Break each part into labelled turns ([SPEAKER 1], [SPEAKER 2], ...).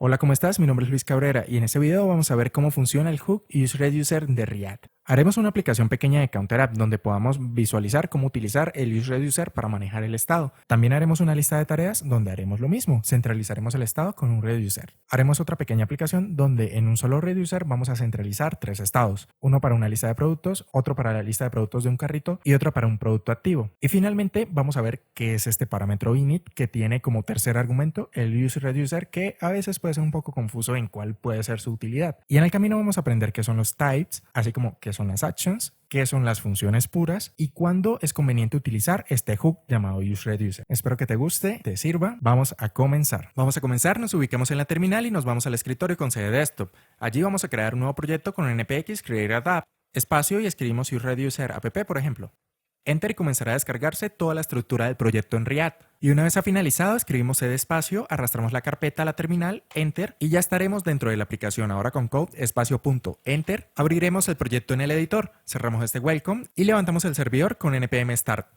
[SPEAKER 1] Hola, ¿cómo estás? Mi nombre es Luis Cabrera y en este video vamos a ver cómo funciona el Hook UseReducer de React. Haremos una aplicación pequeña de Counter App donde podamos visualizar cómo utilizar el UseReducer para manejar el estado. También haremos una lista de tareas donde haremos lo mismo, centralizaremos el estado con un reducer. Haremos otra pequeña aplicación donde en un solo reducer vamos a centralizar tres estados, uno para una lista de productos, otro para la lista de productos de un carrito y otro para un producto activo. Y finalmente vamos a ver qué es este parámetro init que tiene como tercer argumento el UseReducer, que a veces puede ser un poco confuso en cuál puede ser su utilidad. Y en el camino vamos a aprender qué son los types, así como qué son las actions, qué son las funciones puras y cuándo es conveniente utilizar este hook llamado UseReducer. Espero que te guste, te sirva. Vamos a comenzar. Nos ubicamos en la terminal y nos vamos al escritorio con sede desktop. Allí vamos a crear un nuevo proyecto con npx create app, espacio y escribimos UseReducer app, por ejemplo. Enter y comenzará a descargarse toda la estructura del proyecto en React. Y una vez ha finalizado, escribimos cd espacio, arrastramos la carpeta a la terminal, Enter, y ya estaremos dentro de la aplicación. Ahora con code espacio punto Enter, abriremos el proyecto en el editor, cerramos este welcome y levantamos el servidor con npm start.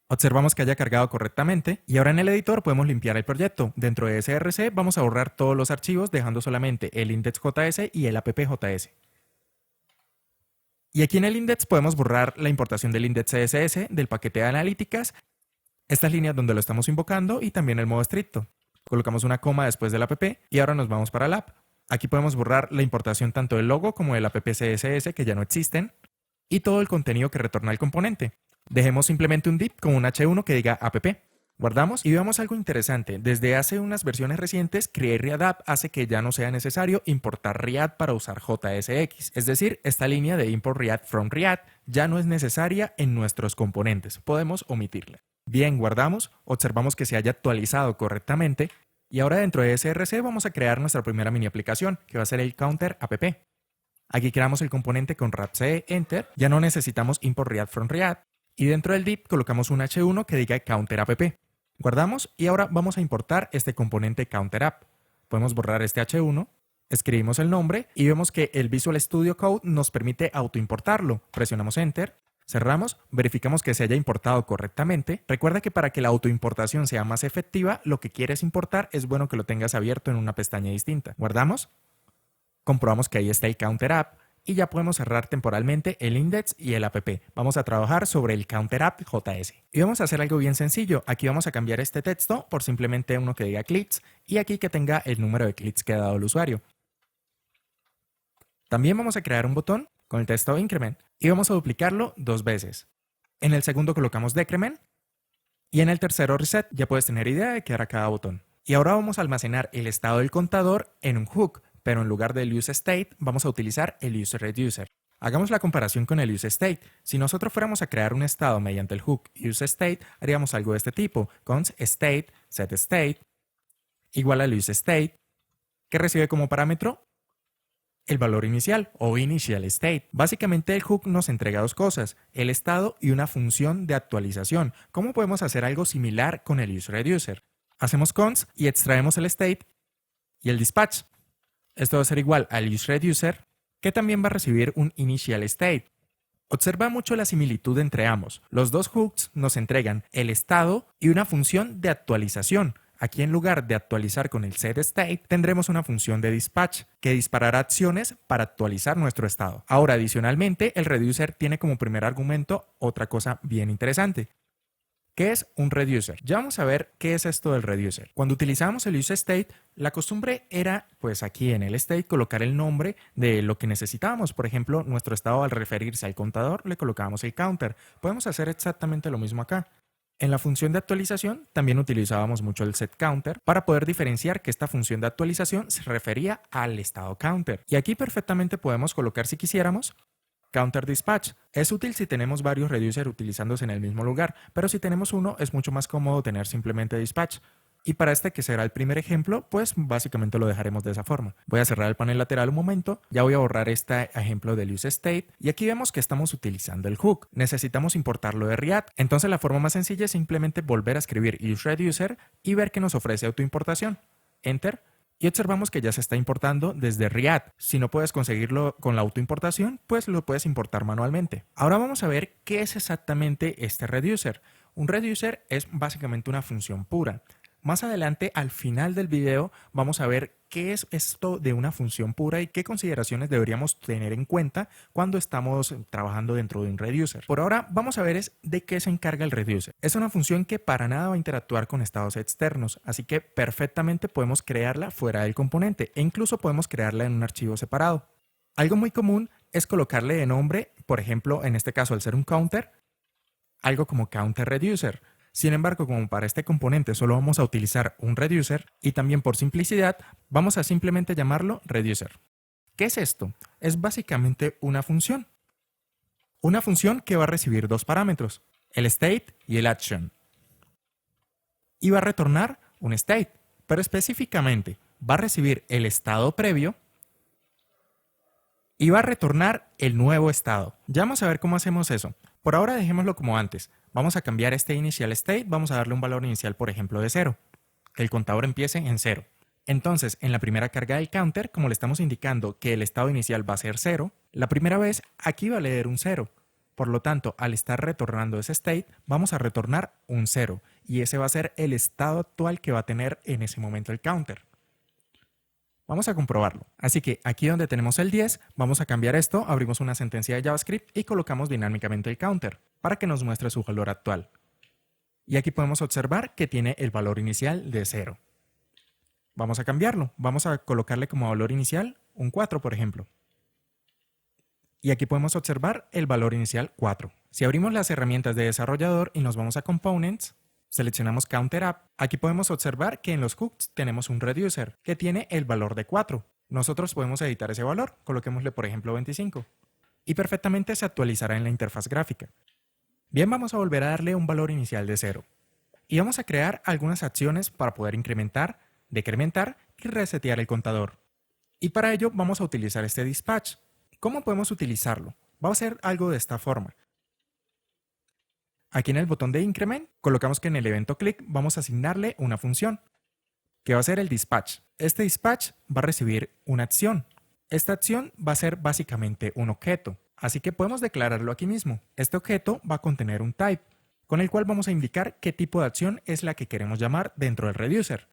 [SPEAKER 1] Observamos que haya cargado correctamente y ahora en el editor podemos limpiar el proyecto. Dentro de src vamos a borrar todos los archivos dejando solamente el index.js y el app.js. Y aquí en el index podemos borrar la importación del index CSS, del paquete de analíticas, estas líneas donde lo estamos invocando y también el modo estricto. Colocamos una coma después del app y ahora nos vamos para el app. Aquí podemos borrar la importación tanto del logo como del app CSS que ya no existen y todo el contenido que retorna el componente. Dejemos simplemente un div con un h1 que diga app. Guardamos y veamos algo interesante. Desde hace unas versiones recientes, Create React App hace que ya no sea necesario importar React para usar JSX. Es decir, esta línea de Import React from React ya no es necesaria en nuestros componentes. Podemos omitirla. Bien, guardamos, observamos que se haya actualizado correctamente y ahora dentro de src vamos a crear nuestra primera mini aplicación, que va a ser el Counter App. Aquí creamos el componente con wrapc enter, ya no necesitamos Import React from React y dentro del div colocamos un h1 que diga Counter App. Guardamos y ahora vamos a importar este componente Counter App. Podemos borrar este h1, escribimos el nombre y vemos que el Visual Studio Code nos permite autoimportarlo. Presionamos Enter, cerramos, verificamos que se haya importado correctamente. Recuerda que para que la autoimportación sea más efectiva, lo que quieres importar es bueno que lo tengas abierto en una pestaña distinta. Guardamos, comprobamos que ahí está el Counter App y ya podemos cerrar temporalmente el index y el app. Vamos a trabajar sobre el Counter App JS. Y vamos a hacer algo bien sencillo. Aquí vamos a cambiar este texto por simplemente uno que diga clicks y aquí que tenga el número de clics que ha dado el usuario. También vamos a crear un botón con el texto increment y vamos a duplicarlo 2 veces. En el segundo colocamos decrement y en el tercero reset. Ya puedes tener idea de qué hará cada botón. Y ahora vamos a almacenar el estado del contador en un hook, pero en lugar del useState vamos a utilizar el UseReducer. Hagamos la comparación con el useState. Si nosotros fuéramos a crear un estado mediante el hook useState, haríamos algo de este tipo: const state, setState, igual al useState, que recibe como parámetro el valor inicial o initial state. Básicamente el hook nos entrega dos cosas, el estado y una función de actualización. ¿Cómo podemos hacer algo similar con el UseReducer? Hacemos const y extraemos el state y el dispatch. Esto va a ser igual al UseReducer, que también va a recibir un initial state. Observa mucho la similitud entre ambos. Los dos hooks nos entregan el estado y una función de actualización. Aquí en lugar de actualizar con el setState, tendremos una función de dispatch que disparará acciones para actualizar nuestro estado. Ahora, adicionalmente, el reducer tiene como primer argumento otra cosa bien interesante. ¿Qué es un reducer? Ya vamos a ver qué es esto del reducer. Cuando utilizamos el useState, la costumbre era, pues aquí en el state, colocar el nombre de lo que necesitábamos. Por ejemplo, nuestro estado al referirse al contador, le colocábamos el counter. Podemos hacer exactamente lo mismo acá. En la función de actualización también utilizábamos mucho el setCounter para poder diferenciar que esta función de actualización se refería al estado counter. Y aquí perfectamente podemos colocar, si quisiéramos, Counter Dispatch. Es útil si tenemos varios reducers utilizándose en el mismo lugar, pero si tenemos uno es mucho más cómodo tener simplemente Dispatch. Y para este, que será el primer ejemplo, pues básicamente lo dejaremos de esa forma. Voy a cerrar el panel lateral un momento, ya voy a borrar este ejemplo del useState y aquí vemos que estamos utilizando el hook. Necesitamos importarlo de React, entonces la forma más sencilla es simplemente volver a escribir UseReducer y ver que nos ofrece autoimportación. Enter. Y observamos que ya se está importando desde React. Si no puedes conseguirlo con la autoimportación, pues lo puedes importar manualmente. Ahora vamos a ver qué es exactamente este reducer. Un reducer es básicamente una función pura. Más adelante, al final del video, vamos a ver qué es esto de una función pura y qué consideraciones deberíamos tener en cuenta cuando estamos trabajando dentro de un reducer. Por ahora, vamos a ver de qué se encarga el reducer. Es una función que para nada va a interactuar con estados externos, así que perfectamente podemos crearla fuera del componente e incluso podemos crearla en un archivo separado. Algo muy común es colocarle de nombre, por ejemplo, en este caso al ser un counter, algo como counter reducer. Sin embargo, como para este componente solo vamos a utilizar un reducer y también por simplicidad vamos a simplemente llamarlo reducer. ¿Qué es esto? Es básicamente una función. Una función que va a recibir dos parámetros, el state y el action. Y va a retornar un state, pero específicamente va a recibir el estado previo y va a retornar el nuevo estado. Ya vamos a ver cómo hacemos eso. Por ahora dejémoslo como antes. Vamos a cambiar este initial state, vamos a darle un valor inicial, por ejemplo, de 0. Que el contador empiece en 0. Entonces, en la primera carga del counter, como le estamos indicando que el estado inicial va a ser 0, la primera vez aquí va a leer un 0. Por lo tanto, al estar retornando ese state, vamos a retornar un 0. Y ese va a ser el estado actual que va a tener en ese momento el counter. Vamos a comprobarlo. Así que aquí donde tenemos el 10, vamos a cambiar esto, abrimos una sentencia de JavaScript y colocamos dinámicamente el counter para que nos muestre su valor actual. Y aquí podemos observar que tiene el valor inicial de 0. Vamos a cambiarlo. Vamos a colocarle como valor inicial un 4, por ejemplo. Y aquí podemos observar el valor inicial 4. Si abrimos las herramientas de desarrollador y nos vamos a Components, seleccionamos Counter App. Aquí podemos observar que en los hooks tenemos un reducer que tiene el valor de 4. Nosotros podemos editar ese valor, coloquémosle por ejemplo 25 y perfectamente se actualizará en la interfaz gráfica. Bien, vamos a volver a darle un valor inicial de 0 y vamos a crear algunas acciones para poder incrementar, decrementar y resetear el contador. Y para ello vamos a utilizar este dispatch. ¿Cómo podemos utilizarlo? Va a ser algo de esta forma. Aquí en el botón de Increment, colocamos que en el evento click vamos a asignarle una función, que va a ser el dispatch. Este dispatch va a recibir una acción. Esta acción va a ser básicamente un objeto, así que podemos declararlo aquí mismo. Este objeto va a contener un type, con el cual vamos a indicar qué tipo de acción es la que queremos llamar dentro del reducer.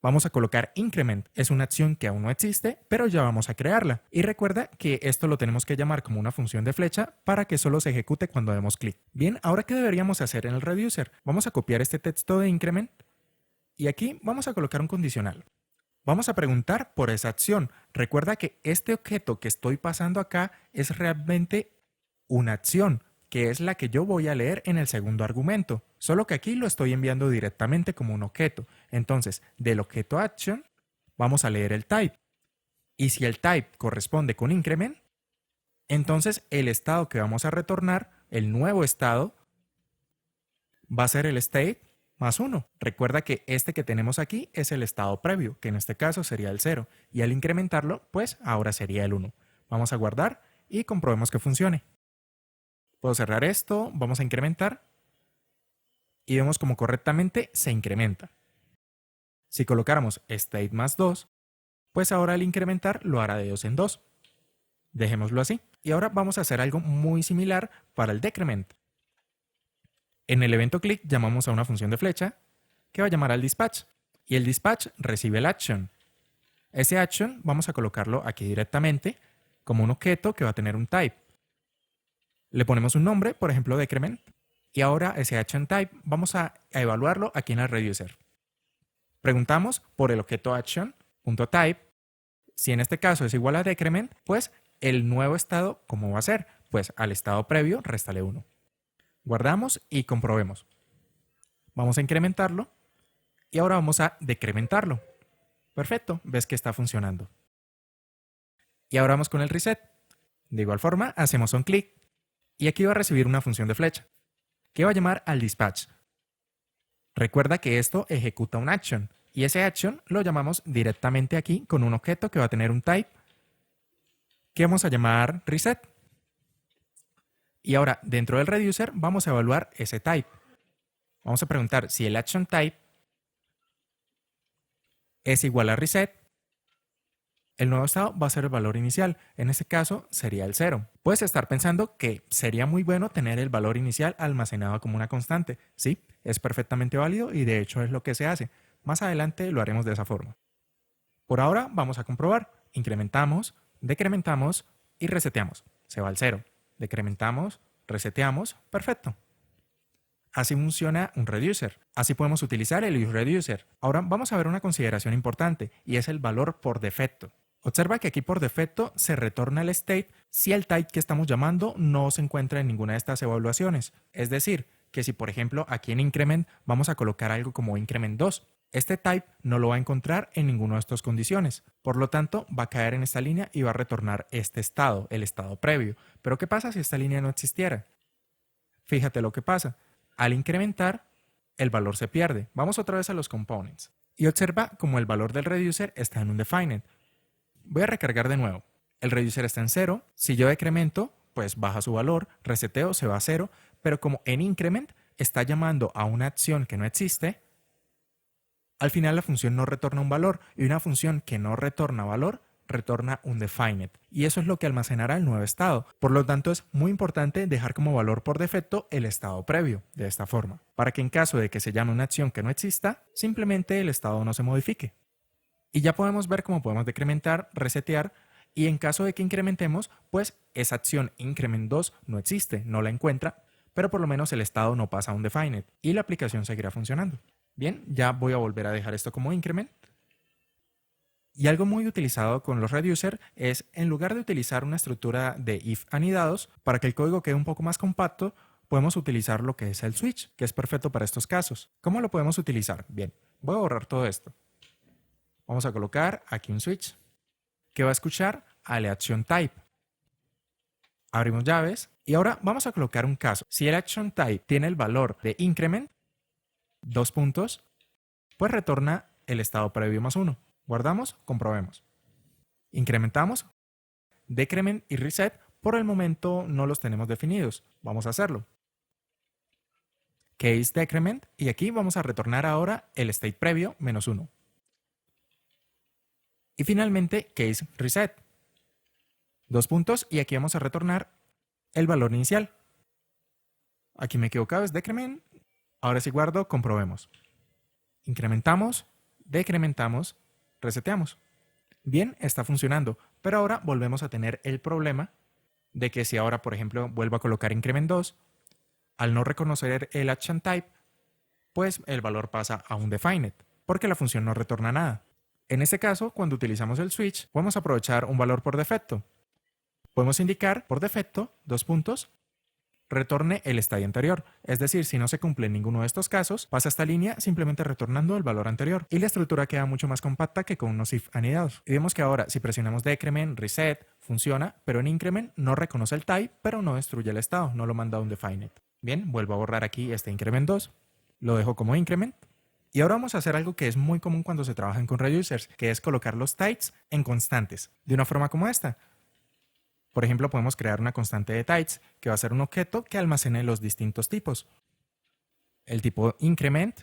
[SPEAKER 1] Vamos a colocar increment, es una acción que aún no existe, pero ya vamos a crearla. Y recuerda que esto lo tenemos que llamar como una función de flecha para que solo se ejecute cuando demos clic. Bien, ahora ¿qué deberíamos hacer en el reducer? Vamos a copiar este texto de increment y aquí vamos a colocar un condicional. Vamos a preguntar por esa acción. Recuerda que este objeto que estoy pasando acá es realmente una acción, que es la que yo voy a leer en el segundo argumento, solo que aquí lo estoy enviando directamente como un objeto. Entonces, del objeto action, vamos a leer el type. Y si el type corresponde con increment, entonces el estado que vamos a retornar, el nuevo estado, va a ser el state más 1. Recuerda que este que tenemos aquí es el estado previo, que en este caso sería el 0. Y al incrementarlo, pues ahora sería el 1. Vamos a guardar y comprobemos que funcione. Puedo cerrar esto, vamos a incrementar y vemos como correctamente se incrementa. Si colocáramos state más 2, pues ahora al incrementar lo hará de 2 en 2. Dejémoslo así. Y ahora vamos a hacer algo muy similar para el decrement. En el evento click llamamos a una función de flecha que va a llamar al dispatch y el dispatch recibe el action. Ese action vamos a colocarlo aquí directamente como un objeto que va a tener un type. Le ponemos un nombre, por ejemplo decrement, y ahora ese action type vamos a evaluarlo aquí en el reducer. Preguntamos por el objeto action.type. Si en este caso es igual a decrement, pues el nuevo estado, ¿cómo va a ser? Pues al estado previo, réstale 1. Guardamos y comprobemos. Vamos a incrementarlo y ahora vamos a decrementarlo. Perfecto, ves que está funcionando. Y ahora vamos con el reset. De igual forma, hacemos un clic y aquí va a recibir una función de flecha que va a llamar al dispatch. Recuerda que esto ejecuta un action y ese action lo llamamos directamente aquí con un objeto que va a tener un type que vamos a llamar reset. Y ahora dentro del reducer vamos a evaluar ese type. Vamos a preguntar si el action type es igual a reset El nuevo estado va a ser el valor inicial, en este caso sería el 0. Puedes estar pensando que sería muy bueno tener el valor inicial almacenado como una constante. Sí, es perfectamente válido y de hecho es lo que se hace. Más adelante lo haremos de esa forma. Por ahora vamos a comprobar. Incrementamos, decrementamos y reseteamos. Se va al 0. Decrementamos, reseteamos, perfecto. Así funciona un reducer. Así podemos utilizar el useReducer. Ahora vamos a ver una consideración importante y es el valor por defecto. Observa que aquí por defecto se retorna el state si el type que estamos llamando no se encuentra en ninguna de estas evaluaciones. Es decir, que si por ejemplo aquí en increment vamos a colocar algo como increment 2, este type no lo va a encontrar en ninguna de estas condiciones. Por lo tanto, va a caer en esta línea y va a retornar este estado, el estado previo. Pero ¿qué pasa si esta línea no existiera? Fíjate lo que pasa. Al incrementar, el valor se pierde. Vamos otra vez a los components. Y observa como el valor del reducer está en un defined. Voy a recargar de nuevo. El reducer está en 0. Si yo decremento, pues baja su valor. Reseteo, se va a 0. Pero como en increment está llamando a una acción que no existe, al final la función no retorna un valor. Y una función que no retorna valor retorna un defined. Y eso es lo que almacenará el nuevo estado. Por lo tanto, es muy importante dejar como valor por defecto el estado previo, de esta forma, para que en caso de que se llame una acción que no exista, simplemente el estado no se modifique. Y ya podemos ver cómo podemos decrementar, resetear, y en caso de que incrementemos, pues esa acción increment 2 no existe, no la encuentra, pero por lo menos el estado no pasa a un defined y la aplicación seguirá funcionando. Bien, ya voy a volver a dejar esto como increment. Y algo muy utilizado con los reducer es, en lugar de utilizar una estructura de if anidados, para que el código quede un poco más compacto, podemos utilizar lo que es el switch, que es perfecto para estos casos. ¿Cómo lo podemos utilizar? Bien, voy a borrar todo esto. Vamos a colocar aquí un switch que va a escuchar aleaction type. Abrimos llaves y ahora vamos a colocar un caso. Si el action type tiene el valor de increment, 2 puntos, pues retorna el estado previo más 1. Guardamos, comprobemos. Incrementamos, decrement y reset. Por el momento no los tenemos definidos. Vamos a hacerlo. Case decrement y aquí vamos a retornar ahora el state previo menos 1. Y finalmente case reset. 2 puntos y aquí vamos a retornar el valor inicial. Aquí me he equivocado, es decrement. Ahora si guardo, comprobemos. Incrementamos, decrementamos, reseteamos. Bien, está funcionando, pero ahora volvemos a tener el problema de que si ahora, por ejemplo, vuelvo a colocar increment 2, al no reconocer el action type, pues el valor pasa a un defined, porque la función no retorna nada. En este caso, cuando utilizamos el switch, podemos aprovechar un valor por defecto. Podemos indicar por defecto, 2 puntos, retorne el estadio anterior. Es decir, si no se cumple ninguno de estos casos, pasa esta línea simplemente retornando el valor anterior. Y la estructura queda mucho más compacta que con unos if anidados. Y vemos que ahora, si presionamos decrement, reset, funciona, pero en increment no reconoce el type, pero no destruye el estado, no lo manda a un defined. Bien, vuelvo a borrar aquí este increment 2, lo dejo como increment. Y ahora vamos a hacer algo que es muy común cuando se trabajan con reducers, que es colocar los types en constantes, de una forma como esta. Por ejemplo, podemos crear una constante de types que va a ser un objeto que almacene los distintos tipos. El tipo increment,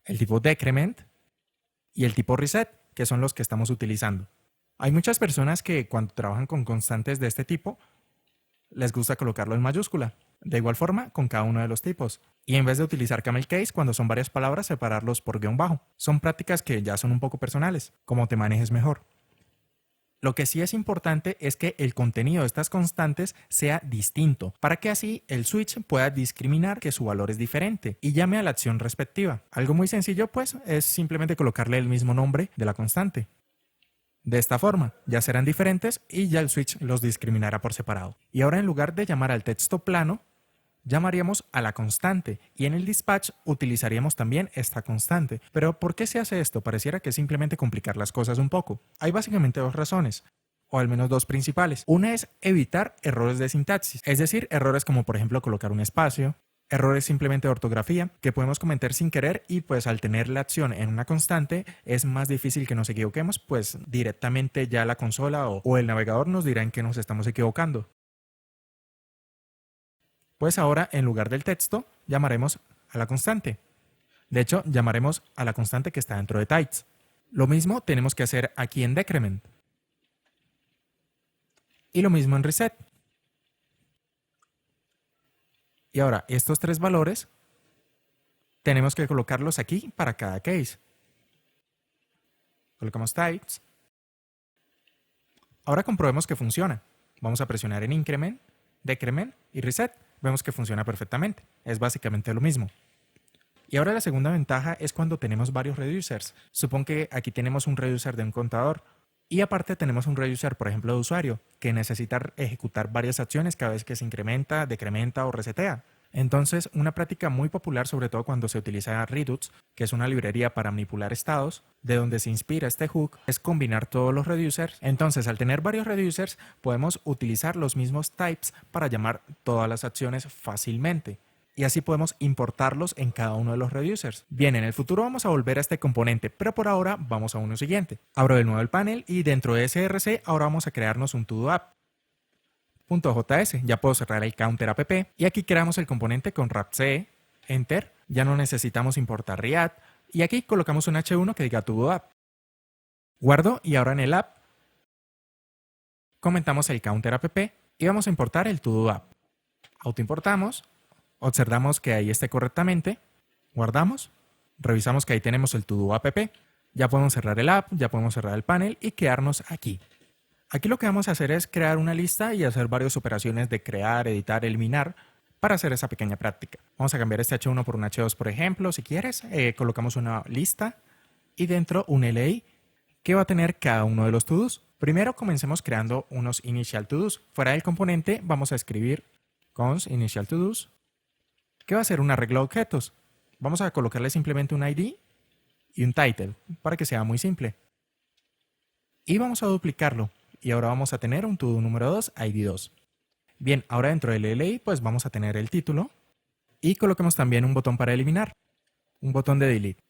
[SPEAKER 1] el tipo decrement y el tipo reset, que son los que estamos utilizando. Hay muchas personas que cuando trabajan con constantes de este tipo, les gusta colocarlo en mayúscula. De igual forma, con cada uno de los tipos. Y en vez de utilizar camel case, cuando son varias palabras, separarlos por guión bajo. Son prácticas que ya son un poco personales, como te manejes mejor. Lo que sí es importante es que el contenido de estas constantes sea distinto, para que así el switch pueda discriminar que su valor es diferente y llame a la acción respectiva. Algo muy sencillo, pues, es simplemente colocarle el mismo nombre de la constante. De esta forma, ya serán diferentes y ya el switch los discriminará por separado. Y ahora, en lugar de llamar al texto plano, llamaríamos a la constante y en el dispatch utilizaríamos también esta constante. Pero ¿por qué se hace esto? Pareciera que es simplemente complicar las cosas un poco. Hay básicamente dos razones, o al menos dos principales. Una es evitar errores de sintaxis, es decir, errores como por ejemplo colocar un espacio, errores simplemente de ortografía que podemos cometer sin querer y pues al tener la acción en una constante es más difícil que nos equivoquemos, pues directamente ya la consola o el navegador nos dirá en qué nos estamos equivocando. Pues ahora, en lugar del texto, llamaremos a la constante. De hecho, llamaremos a la constante que está dentro de types. Lo mismo tenemos que hacer aquí en decrement. Y lo mismo en reset. Y ahora, estos tres valores tenemos que colocarlos aquí para cada case. Colocamos types. Ahora comprobemos que funciona. Vamos a presionar en increment, decrement y reset. Vemos que funciona perfectamente. Es básicamente lo mismo. Y ahora la segunda ventaja es cuando tenemos varios reducers. Supón que aquí tenemos un reducer de un contador y aparte tenemos un reducer, por ejemplo, de usuario, que necesita ejecutar varias acciones cada vez que se incrementa, decrementa o resetea. Entonces, una práctica muy popular, sobre todo cuando se utiliza Redux, que es una librería para manipular estados, de donde se inspira este hook, es combinar todos los reducers. Entonces, al tener varios reducers, podemos utilizar los mismos types para llamar todas las acciones fácilmente. Y así podemos importarlos en cada uno de los reducers. Bien, en el futuro vamos a volver a este componente, pero por ahora vamos a uno siguiente. Abro de nuevo el panel y dentro de SRC ahora vamos a crearnos un todo app. .js, ya puedo cerrar el counter app y aquí creamos el componente con wrapc, enter, ya no necesitamos importar React y aquí colocamos un h1 que diga todo app. Guardo y ahora en el app comentamos el counter app y vamos a importar el todo app. Autoimportamos, observamos que ahí esté correctamente, guardamos, revisamos que ahí tenemos el todo app, ya podemos cerrar el app, ya podemos cerrar el panel y quedarnos aquí. Aquí lo que vamos a hacer es crear una lista y hacer varias operaciones de crear, editar, eliminar para hacer esa pequeña práctica. Vamos a cambiar este H1 por un H2, por ejemplo, si quieres. Colocamos una lista y dentro un LI que va a tener cada uno de los to-dos. Primero comencemos creando unos initial to-dos. Fuera del componente vamos a escribir cons initial to-dos, que va a ser un arreglo de objetos. Vamos a colocarle simplemente un ID y un title para que sea muy simple. Y vamos a duplicarlo. Y ahora vamos a tener un todo número 2, ID 2. Bien, ahora dentro del LI pues vamos a tener el título y coloquemos también un botón para eliminar, un botón de delete.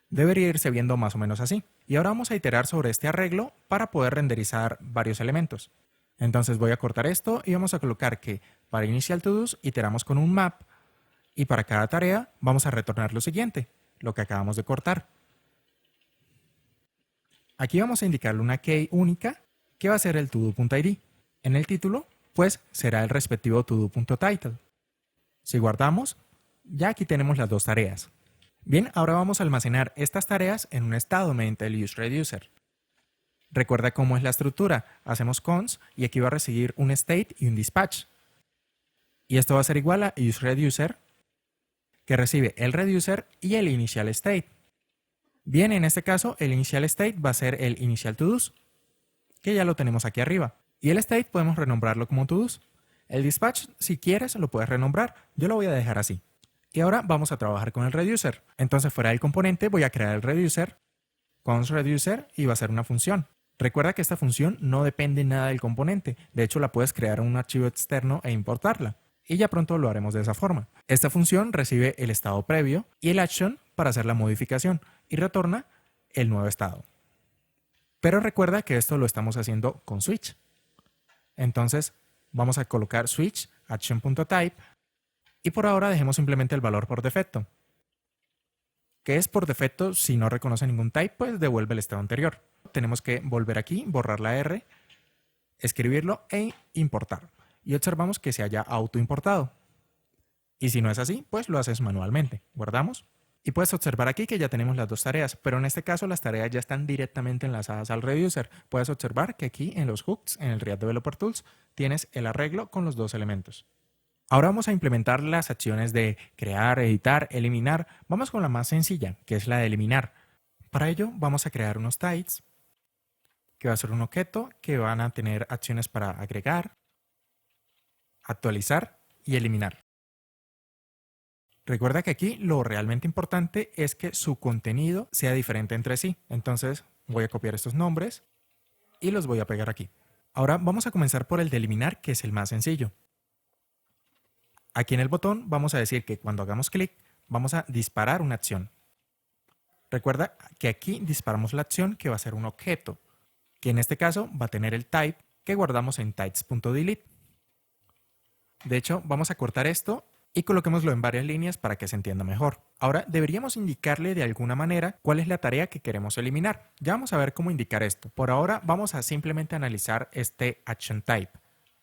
[SPEAKER 1] Debería irse viendo más o menos así. Y ahora vamos a iterar sobre este arreglo para poder renderizar varios elementos. Entonces voy a cortar esto y vamos a colocar que para initial to do's iteramos con un map y para cada tarea vamos a retornar lo siguiente, lo que acabamos de cortar. Aquí vamos a indicarle una key única que va a ser el todo.id. En el título, pues será el respectivo todo.title. Si guardamos, ya aquí tenemos las dos tareas. Bien, ahora vamos a almacenar estas tareas en un estado mediante el useReducer. Recuerda cómo es la estructura. Hacemos cons y aquí va a recibir un state y un dispatch. Y esto va a ser igual a useReducer, que recibe el reducer y el initial state. Bien, en este caso, el initial state va a ser el initial to-dos, que ya lo tenemos aquí arriba. Y el state podemos renombrarlo como to-dos. El dispatch, si quieres, lo puedes renombrar. Yo lo voy a dejar así. Y ahora vamos a trabajar con el reducer. Entonces, fuera del componente, voy a crear el reducer, cons reducer, y va a ser una función. Recuerda que esta función no depende nada del componente. De hecho, la puedes crear en un archivo externo e importarla. Y ya pronto lo haremos de esa forma. Esta función recibe el estado previo y el action para hacer la modificación y retorna el nuevo estado. Pero recuerda que esto lo estamos haciendo con switch. Entonces vamos a colocar switch action.type y por ahora dejemos simplemente el valor por defecto. ¿Qué es por defecto? Si no reconoce ningún type, pues devuelve el estado anterior. Tenemos que volver aquí, borrar la R, escribirlo e importar. Y observamos que se haya autoimportado. Y si no es así, pues lo haces manualmente. Guardamos. Y puedes observar aquí que ya tenemos las dos tareas, pero en este caso las tareas ya están directamente enlazadas al reducer. Puedes observar que aquí en los hooks, en el React Developer Tools, tienes el arreglo con los dos elementos. Ahora vamos a implementar las acciones de crear, editar, eliminar. Vamos con la más sencilla, que es la de eliminar. Para ello vamos a crear unos types, que va a ser un objeto que van a tener acciones para agregar, actualizar y eliminar. Recuerda que aquí lo realmente importante es que su contenido sea diferente entre sí. Entonces voy a copiar estos nombres y los voy a pegar aquí. Ahora vamos a comenzar por el de eliminar, que es el más sencillo. Aquí en el botón vamos a decir que cuando hagamos clic vamos a disparar una acción. Recuerda que aquí disparamos la acción que va a ser un objeto, que en este caso va a tener el type que guardamos en types.delete. De hecho, vamos a cortar esto y coloquémoslo en varias líneas para que se entienda mejor. Ahora deberíamos indicarle de alguna manera cuál es la tarea que queremos eliminar. Ya vamos a ver cómo indicar esto. Por ahora vamos a simplemente analizar este action type.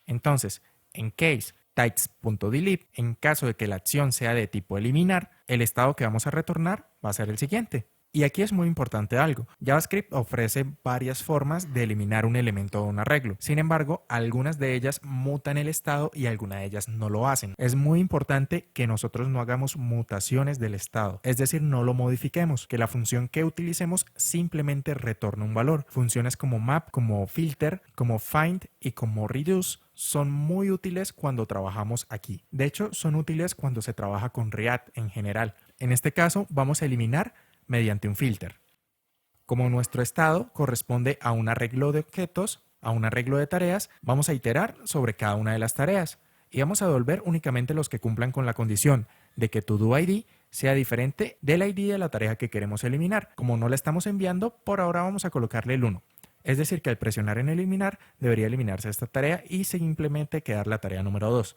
[SPEAKER 1] Entonces, en case types.delete, en caso de que la acción sea de tipo eliminar, el estado que vamos a retornar va a ser el siguiente. Y aquí es muy importante algo. JavaScript ofrece varias formas de eliminar un elemento o un arreglo. Sin embargo, algunas de ellas mutan el estado y algunas de ellas no lo hacen. Es muy importante que nosotros no hagamos mutaciones del estado, es decir, no lo modifiquemos, que la función que utilicemos simplemente retorne un valor. Funciones como map, como filter, como find y como reduce son muy útiles cuando trabajamos aquí. De hecho, son útiles cuando se trabaja con React en general. En este caso, vamos a eliminar mediante un filter. Como nuestro estado corresponde a un arreglo de objetos, a un arreglo de tareas, vamos a iterar sobre cada una de las tareas y vamos a devolver únicamente los que cumplan con la condición de que ToDoID sea diferente del ID de la tarea que queremos eliminar. Como no la estamos enviando, por ahora vamos a colocarle el 1. Es decir, que al presionar en eliminar, debería eliminarse esta tarea y simplemente quedar la tarea número 2.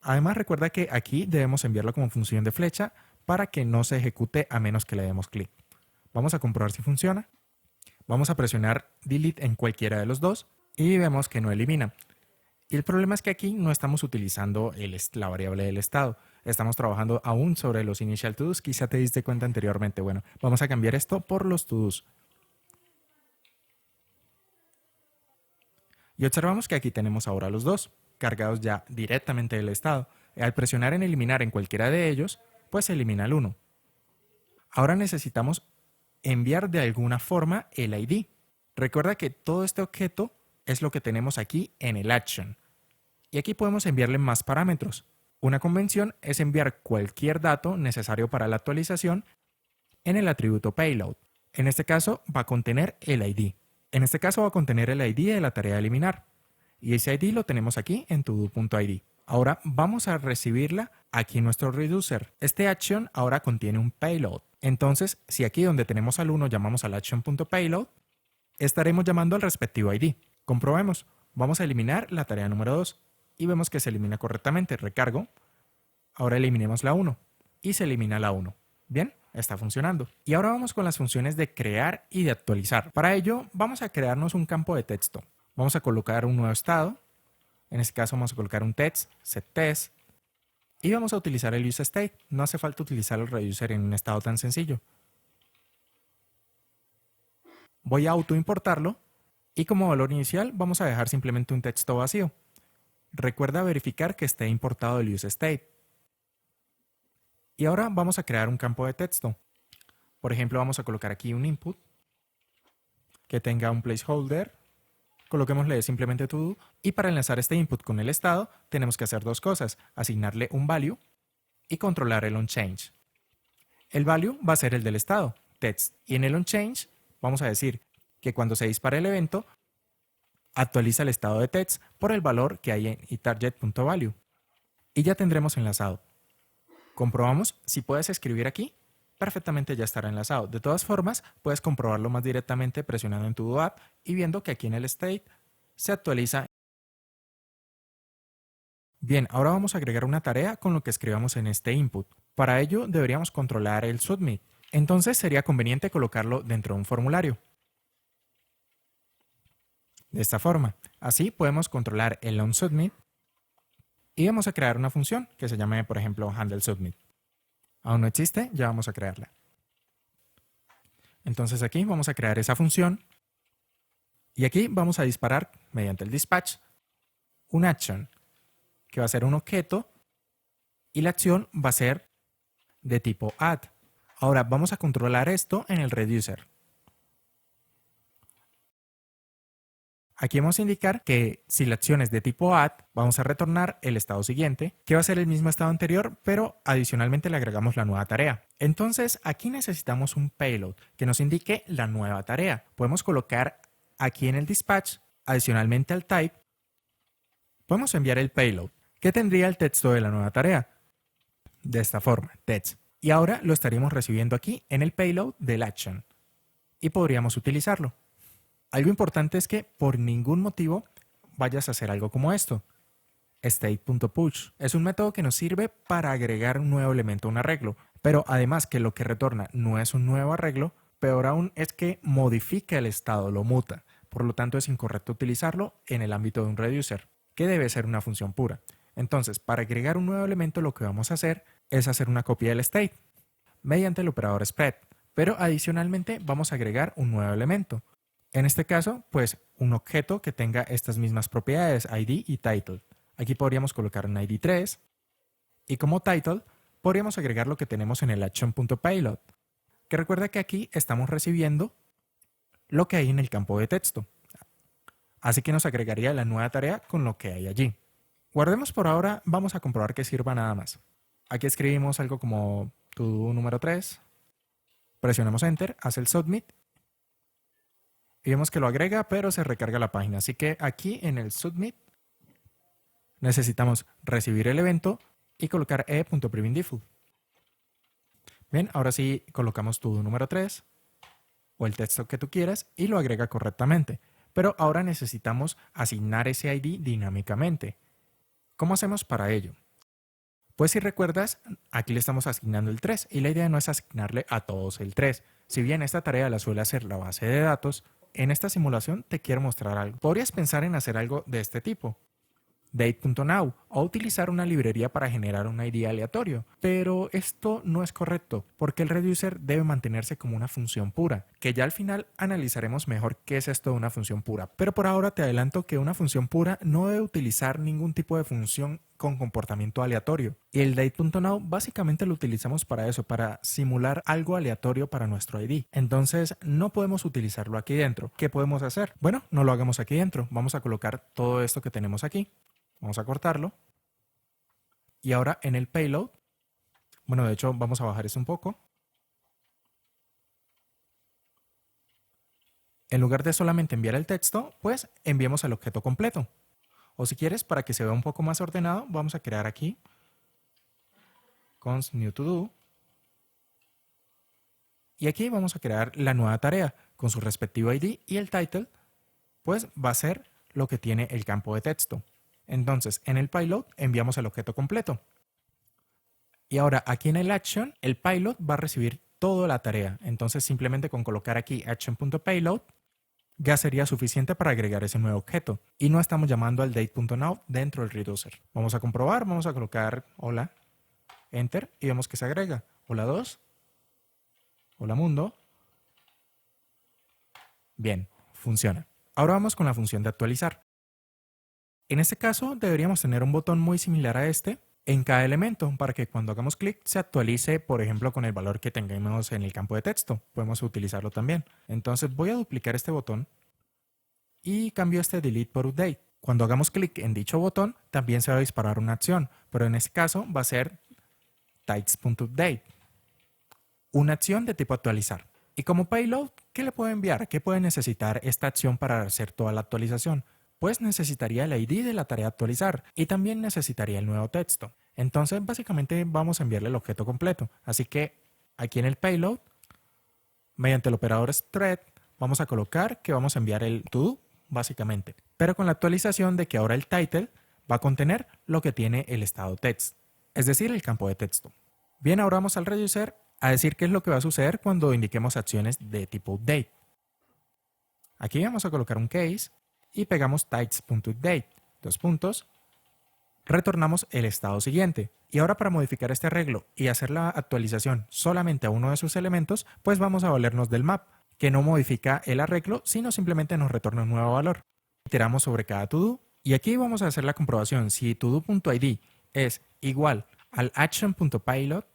[SPEAKER 1] Además, recuerda que aquí debemos enviarlo como función de flecha para que no se ejecute a menos que le demos clic. Vamos a comprobar si funciona. Vamos a presionar delete en cualquiera de los dos y vemos que no elimina. Y el problema es que aquí no estamos utilizando la variable del estado. Estamos trabajando aún sobre los initial to-dos. Quizá te diste cuenta anteriormente. Bueno, vamos a cambiar esto por los to-dos. Y observamos que aquí tenemos ahora los dos, cargados ya directamente del estado. Al presionar en eliminar en cualquiera de ellos, pues se elimina el 1. Ahora necesitamos enviar de alguna forma el ID. Recuerda que todo este objeto es lo que tenemos aquí en el action. Y aquí podemos enviarle más parámetros. Una convención es enviar cualquier dato necesario para la actualización en el atributo payload. En este caso va a contener el ID. En este caso va a contener el ID de la tarea de eliminar. Y ese ID lo tenemos aquí en todo.id. Ahora vamos a recibirla aquí en nuestro reducer. Este action ahora contiene un payload. Entonces, si aquí donde tenemos al 1 llamamos al action.payload, estaremos llamando al respectivo ID. Comprobemos. Vamos a eliminar la tarea número 2 y vemos que se elimina correctamente. Recargo. Ahora eliminemos la 1 y se elimina la 1. Bien, está funcionando. Y ahora vamos con las funciones de crear y de actualizar. Para ello, vamos a crearnos un campo de texto. Vamos a colocar un nuevo estado. En este caso vamos a colocar un text, setText, y vamos a utilizar el useState. No hace falta utilizar el reducer en un estado tan sencillo. Voy a autoimportarlo y como valor inicial vamos a dejar simplemente un texto vacío. Recuerda verificar que esté importado el useState. Y ahora vamos a crear un campo de texto. Por ejemplo, vamos a colocar aquí un input que tenga un placeholder. Coloquémosle simplemente todo y para enlazar este input con el estado tenemos que hacer dos cosas, asignarle un value y controlar el onChange. El value va a ser el del estado, text, y en el onChange vamos a decir que cuando se dispare el evento actualiza el estado de text por el valor que hay en iTarget.value y ya tendremos enlazado. Comprobamos si puedes escribir aquí. Perfectamente ya estará enlazado. De todas formas, puedes comprobarlo más directamente presionando en tu app y viendo que aquí en el state se actualiza. Bien, ahora vamos a agregar una tarea con lo que escribamos en este input. Para ello deberíamos controlar el submit. Entonces sería conveniente colocarlo dentro de un formulario. De esta forma. Así podemos controlar el onSubmit y vamos a crear una función que se llame, por ejemplo, handleSubmit. Aún no existe, ya vamos a crearla. Entonces aquí vamos a crear esa función y aquí vamos a disparar mediante el dispatch un action que va a ser un objeto y la acción va a ser de tipo add. Ahora vamos a controlar esto en el reducer. Aquí vamos a indicar que si la acción es de tipo add, vamos a retornar el estado siguiente, que va a ser el mismo estado anterior, pero adicionalmente le agregamos la nueva tarea. Entonces, aquí necesitamos un payload que nos indique la nueva tarea. Podemos colocar aquí en el dispatch, adicionalmente al type, podemos enviar el payload, que tendría el texto de la nueva tarea. De esta forma, text. Y ahora lo estaríamos recibiendo aquí en el payload del action. Y podríamos utilizarlo. Algo importante es que por ningún motivo vayas a hacer algo como esto. state.push. Es un método que nos sirve para agregar un nuevo elemento a un arreglo, pero además que lo que retorna no es un nuevo arreglo, peor aún es que modifica el estado, lo muta. Por lo tanto, es incorrecto utilizarlo en el ámbito de un reducer, que debe ser una función pura. Entonces, para agregar un nuevo elemento, lo que vamos a hacer es hacer una copia del state mediante el operador spread, pero adicionalmente vamos a agregar un nuevo elemento. En este caso, pues un objeto que tenga estas mismas propiedades, ID y title. Aquí podríamos colocar un ID 3 y como title podríamos agregar lo que tenemos en el action.payload, que recuerda que aquí estamos recibiendo lo que hay en el campo de texto. Así que nos agregaría la nueva tarea con lo que hay allí. Guardemos por ahora, vamos a comprobar que sirva nada más. Aquí escribimos algo como to-do número 3, presionamos Enter, hace el submit y vemos que lo agrega, pero se recarga la página. Así que aquí en el submit necesitamos recibir el evento y colocar e.previewDefault. Bien, ahora sí colocamos to-do número 3 o el texto que tú quieras y lo agrega correctamente. Pero ahora necesitamos asignar ese ID dinámicamente. ¿Cómo hacemos para ello? Pues si recuerdas, aquí le estamos asignando el 3 y la idea no es asignarle a todos el 3. Si bien esta tarea la suele hacer la base de datos, en esta simulación te quiero mostrar algo. Podrías pensar en hacer algo de este tipo. Date.now o utilizar una librería para generar un ID aleatorio. Pero esto no es correcto porque el reducer debe mantenerse como una función pura, que ya al final analizaremos mejor qué es esto de una función pura. Pero por ahora te adelanto que una función pura no debe utilizar ningún tipo de función con comportamiento aleatorio. Y el date.now básicamente lo utilizamos para eso, para simular algo aleatorio para nuestro ID. Entonces no podemos utilizarlo aquí dentro. ¿Qué podemos hacer? Bueno, no lo hagamos aquí dentro. Vamos a colocar todo esto que tenemos aquí. Vamos a cortarlo. Y ahora en el payload, bueno, de hecho vamos a bajar esto un poco. En lugar de solamente enviar el texto, pues enviamos el objeto completo. O si quieres, para que se vea un poco más ordenado, vamos a crear aquí const new to do. Y aquí vamos a crear la nueva tarea con su respectivo ID y el title, pues va a ser lo que tiene el campo de texto. Entonces, en el payload enviamos el objeto completo. Y ahora aquí en el action, el payload va a recibir toda la tarea. Entonces, simplemente con colocar aquí action.payload ya sería suficiente para agregar ese nuevo objeto. Y no estamos llamando al date.now dentro del reducer. Vamos a comprobar, vamos a colocar hola, enter y vemos que se agrega. Hola 2, hola mundo. Bien, funciona. Ahora vamos con la función de actualizar. En este caso deberíamos tener un botón muy similar a este en cada elemento para que cuando hagamos clic se actualice, por ejemplo, con el valor que tengamos en el campo de texto. Podemos utilizarlo también. Entonces voy a duplicar este botón y cambio este delete por update. Cuando hagamos clic en dicho botón también se va a disparar una acción, pero en este caso va a ser types.update, una acción de tipo actualizar. Y como payload, ¿qué le puedo enviar? ¿Qué puede necesitar esta acción para hacer toda la actualización? Pues necesitaría el ID de la tarea actualizar y también necesitaría el nuevo texto. Entonces básicamente vamos a enviarle el objeto completo. Así que aquí en el payload, mediante el operador thread, vamos a colocar que vamos a enviar el to-do básicamente. Pero con la actualización de que ahora el title va a contener lo que tiene el estado text, es decir, el campo de texto. Bien, ahora vamos al reducer a decir qué es lo que va a suceder cuando indiquemos acciones de tipo update. Aquí vamos a colocar un case y pegamos types.update, dos puntos, retornamos el estado siguiente. Y ahora para modificar este arreglo y hacer la actualización solamente a uno de sus elementos, pues vamos a valernos del map, que no modifica el arreglo, sino simplemente nos retorna un nuevo valor. Iteramos sobre cada to-do y aquí vamos a hacer la comprobación si todo.id es igual al action.payload.id.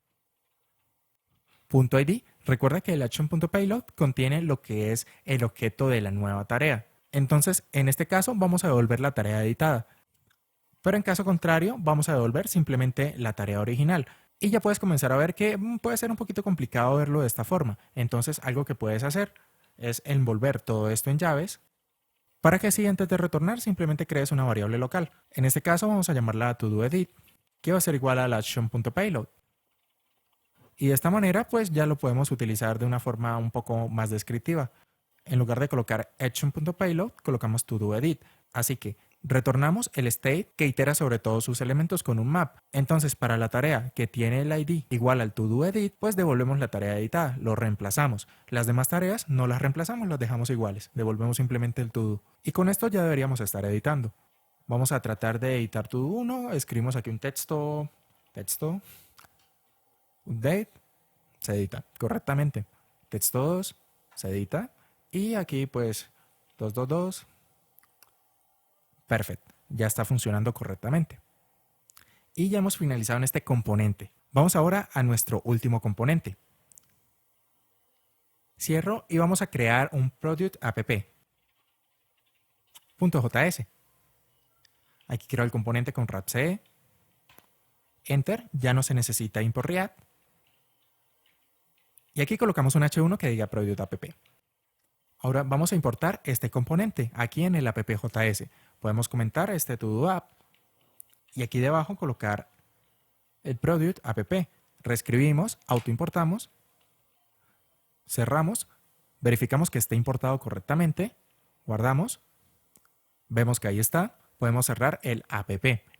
[SPEAKER 1] Recuerda que el action.payload contiene lo que es el objeto de la nueva tarea. Entonces, en este caso, vamos a devolver la tarea editada. Pero en caso contrario, vamos a devolver simplemente la tarea original. Y ya puedes comenzar a ver que puede ser un poquito complicado verlo de esta forma. Entonces, algo que puedes hacer es envolver todo esto en llaves para que así antes de retornar simplemente crees una variable local. En este caso vamos a llamarla todoEdit, que va a ser igual al action.payload. Y de esta manera, pues ya lo podemos utilizar de una forma un poco más descriptiva. En lugar de colocar action.payload, colocamos todoEdit. Así que Retornamos el state que itera sobre todos sus elementos con un map. Entonces, para la tarea que tiene el ID igual al toDoEdit, pues devolvemos la tarea editada, lo reemplazamos. Las demás tareas no las reemplazamos, las dejamos iguales, devolvemos simplemente el todo. Y con esto ya deberíamos estar editando. Vamos a tratar de editar todo 1, escribimos aquí un texto, update, se edita correctamente. Texto 2, se edita. Y aquí pues 222. Perfecto, ya está funcionando correctamente. Y ya hemos finalizado en este componente. Vamos ahora a nuestro último componente. Cierro y vamos a crear un product app.js. Aquí creo el componente con wrapCE. Enter, ya no se necesita import React. Y aquí colocamos un H1 que diga product app. Ahora vamos a importar este componente aquí en el app.js. Podemos comentar este todo app y aquí debajo colocar el product app. Reescribimos, autoimportamos, cerramos, verificamos que esté importado correctamente, guardamos, vemos que ahí está, podemos cerrar el app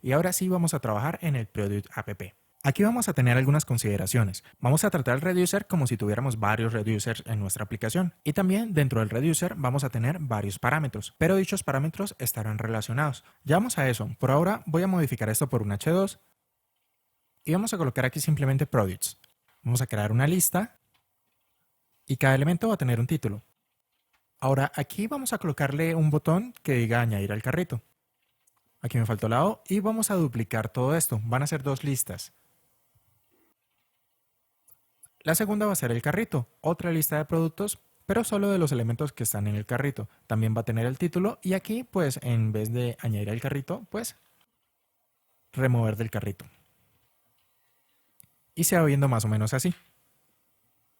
[SPEAKER 1] y ahora sí vamos a trabajar en el product app. Aquí vamos a tener algunas consideraciones. Vamos a tratar el reducer como si tuviéramos varios reducers en nuestra aplicación. Y también dentro del reducer vamos a tener varios parámetros, pero dichos parámetros estarán relacionados. Ya vamos a eso. Por ahora voy a modificar esto por un H2 y vamos a colocar aquí simplemente products. Vamos a crear una lista y cada elemento va a tener un título. Ahora aquí vamos a colocarle un botón que diga añadir al carrito. Aquí me faltó la O y vamos a duplicar todo esto. Van a ser dos listas. La segunda va a ser el carrito, otra lista de productos, pero solo de los elementos que están en el carrito. También va a tener el título y aquí, pues, en vez de añadir al carrito, pues, remover del carrito. Y se va viendo más o menos así.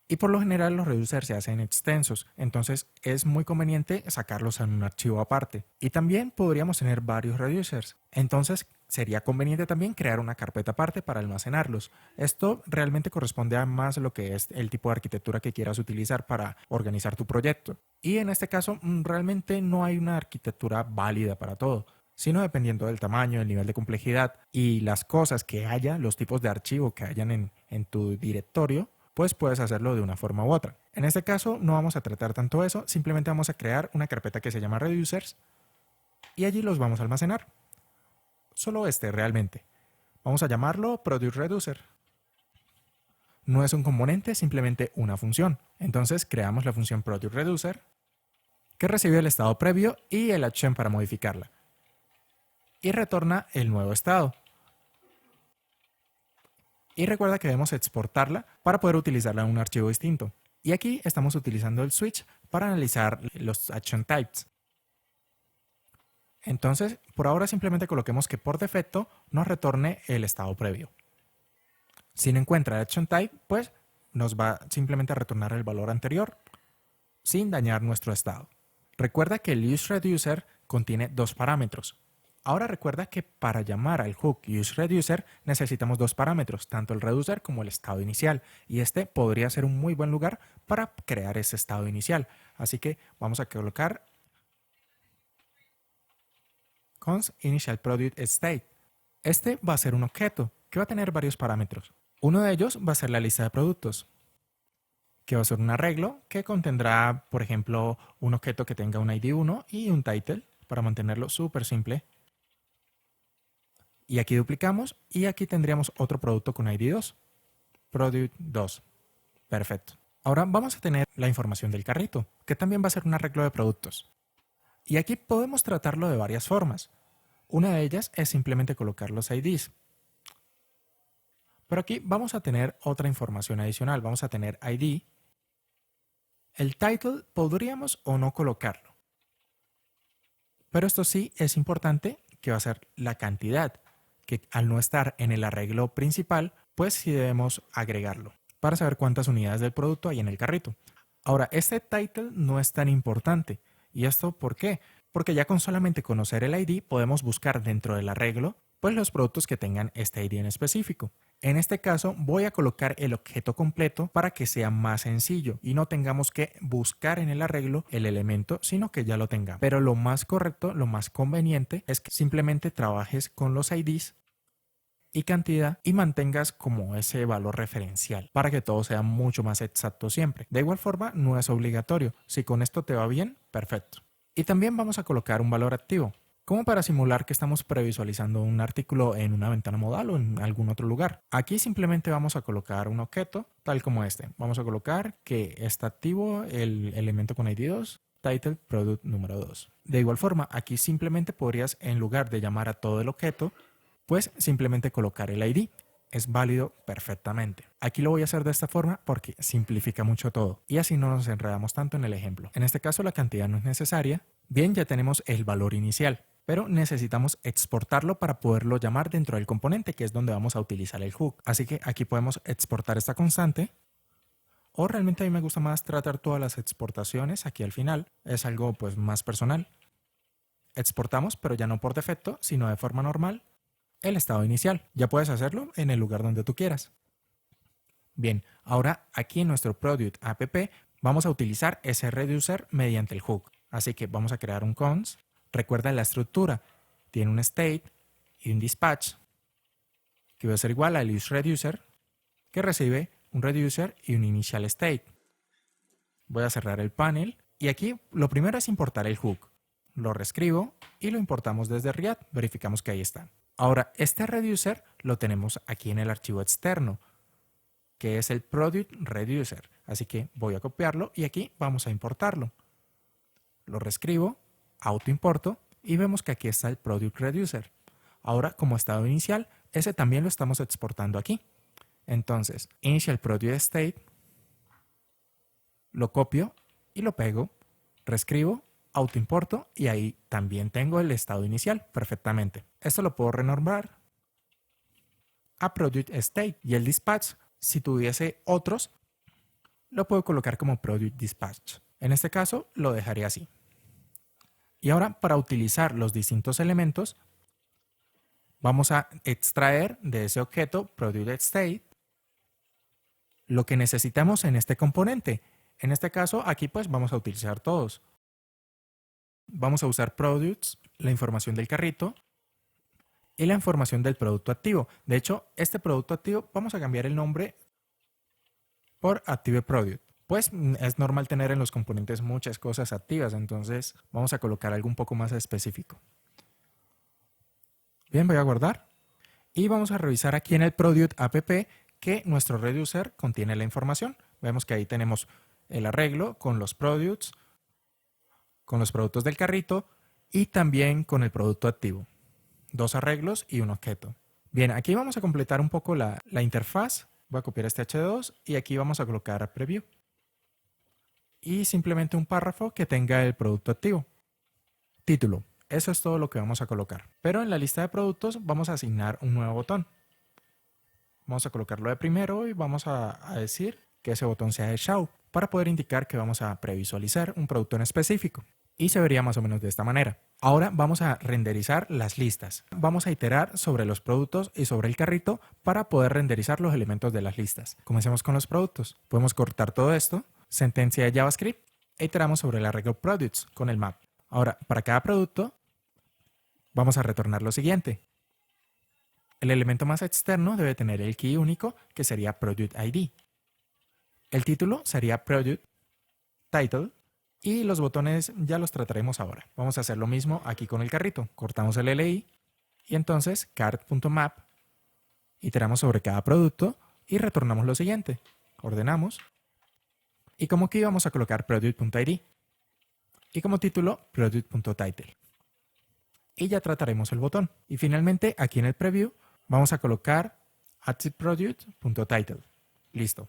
[SPEAKER 1] Y por lo general los reducers se hacen extensos, entonces es muy conveniente sacarlos en un archivo aparte. Y también podríamos tener varios reducers, entonces sería conveniente también crear una carpeta aparte para almacenarlos. Esto realmente corresponde a más lo que es el tipo de arquitectura que quieras utilizar para organizar tu proyecto. Y en este caso realmente no hay una arquitectura válida para todo, sino dependiendo del tamaño, el nivel de complejidad y las cosas que haya, los tipos de archivo que hayan en tu directorio, pues puedes hacerlo de una forma u otra. En este caso no vamos a tratar tanto eso, simplemente vamos a crear una carpeta que se llama reducers y allí los vamos a almacenar. Solo este realmente. Vamos a llamarlo product reducer. No es un componente, simplemente una función. Entonces creamos la función product reducer que recibe el estado previo y el action para modificarla. Y retorna el nuevo estado. Y recuerda que debemos exportarla para poder utilizarla en un archivo distinto. Y aquí estamos utilizando el switch para analizar los action types. Entonces, por ahora simplemente coloquemos que por defecto nos retorne el estado previo. Si no encuentra el action type, pues nos va simplemente a retornar el valor anterior sin dañar nuestro estado. Recuerda que el useReducer contiene dos parámetros. Ahora recuerda que para llamar al hook useReducer necesitamos dos parámetros, tanto el reducer como el estado inicial, y este podría ser un muy buen lugar para crear ese estado inicial. Así que vamos a colocar const initial product state. Este va a ser un objeto que va a tener varios parámetros. Uno de ellos va a ser la lista de productos, que va a ser un arreglo que contendrá, por ejemplo, un objeto que tenga un ID 1 y un title, para mantenerlo súper simple. Y aquí duplicamos y aquí tendríamos otro producto con ID 2. Product 2. Perfecto. Ahora vamos a tener la información del carrito, que también va a ser un arreglo de productos. Y aquí podemos tratarlo de varias formas. Una de ellas es simplemente colocar los IDs. Pero aquí vamos a tener otra información adicional. Vamos a tener ID. El title podríamos o no colocarlo. Pero esto sí es importante, que va a ser la cantidad, que al no estar en el arreglo principal, pues sí debemos agregarlo para saber cuántas unidades del producto hay en el carrito. Ahora, este title no es tan importante. ¿Y esto por qué? Porque ya con solamente conocer el ID podemos buscar dentro del arreglo Pues los productos que tengan este ID en específico. En este caso voy a colocar el objeto completo para que sea más sencillo y no tengamos que buscar en el arreglo el elemento, sino que ya lo tengamos. Pero lo más correcto, lo más conveniente es que simplemente trabajes con los IDs y cantidad y mantengas como ese valor referencial para que todo sea mucho más exacto siempre. De igual forma, no es obligatorio. Si con esto te va bien, perfecto. Y también vamos a colocar un valor activo, como para simular que estamos previsualizando un artículo en una ventana modal o en algún otro lugar. Aquí simplemente vamos a colocar un objeto tal como este. Vamos a colocar que está activo el elemento con ID 2, title product número 2. De igual forma, aquí simplemente podrías, en lugar de llamar a todo el objeto, pues simplemente colocar el ID. Es válido perfectamente. Aquí lo voy a hacer de esta forma porque simplifica mucho todo y así no nos enredamos tanto en el ejemplo. En este caso la cantidad no es necesaria. Bien, ya tenemos el valor inicial, pero necesitamos exportarlo para poderlo llamar dentro del componente, que es donde vamos a utilizar el hook. Así que aquí podemos exportar esta constante, o realmente a mí me gusta más tratar todas las exportaciones aquí al final. Es algo pues más personal. Exportamos, pero ya no por defecto, sino de forma normal, el estado inicial. Ya puedes hacerlo en el lugar donde tú quieras. Bien, ahora aquí en nuestro product app vamos a utilizar ese reducer mediante el hook. Así que vamos a crear un cons. Recuerda la estructura. Tiene un state y un dispatch que va a ser igual al useReducer, que recibe un reducer y un initial state. Voy a cerrar el panel y aquí lo primero es importar el hook. Lo reescribo y lo importamos desde React. Verificamos que ahí está. Ahora, este reducer lo tenemos aquí en el archivo externo, que es el product reducer. Así que voy a copiarlo y aquí vamos a importarlo. Lo reescribo, autoimporto y vemos que aquí está el product reducer. Ahora, como estado inicial, ese también lo estamos exportando aquí. Entonces, initial product state, lo copio y lo pego, reescribo, autoimporto y ahí también tengo el estado inicial perfectamente. Esto lo puedo renombrar a product state y el dispatch, si tuviese otros, lo puedo colocar como product dispatch. En este caso lo dejaré así. Y ahora, para utilizar los distintos elementos, vamos a extraer de ese objeto product state lo que necesitamos en este componente. En este caso, aquí pues vamos a utilizar todos. Vamos a usar products, la información del carrito y la información del producto activo. De hecho, este producto activo vamos a cambiar el nombre por Active Product. Pues es normal tener en los componentes muchas cosas activas, entonces vamos a colocar algo un poco más específico. Bien, voy a guardar y vamos a revisar aquí en el Product app que nuestro reducer contiene la información. Vemos que ahí tenemos el arreglo con los products, con los productos del carrito y también con el producto activo. 2 arreglos y un objeto. Bien, aquí vamos a completar un poco la interfaz. Voy a copiar este H2 y aquí vamos a colocar preview. Y simplemente un párrafo que tenga el producto activo. Título. Eso es todo lo que vamos a colocar. Pero en la lista de productos vamos a asignar un nuevo botón. Vamos a colocarlo de primero y vamos a decir que ese botón sea de show para poder indicar que vamos a previsualizar un producto en específico. Y se vería más o menos de esta manera. Ahora vamos a renderizar las listas. Vamos a iterar sobre los productos y sobre el carrito para poder renderizar los elementos de las listas. Comencemos con los productos. Podemos cortar todo esto, sentencia de JavaScript, e iteramos sobre el arreglo products con el map. Ahora, para cada producto, vamos a retornar lo siguiente. El elemento más externo debe tener el key único, que sería Product ID. El título sería Product Title. Y los botones ya los trataremos ahora. Vamos a hacer lo mismo aquí con el carrito. Cortamos el LI y entonces cart.map, iteramos sobre cada producto y retornamos lo siguiente. Ordenamos y como key vamos a colocar product.id y como título product.title. Y ya trataremos el botón. Y finalmente aquí en el preview vamos a colocar activeProduct.title. Listo.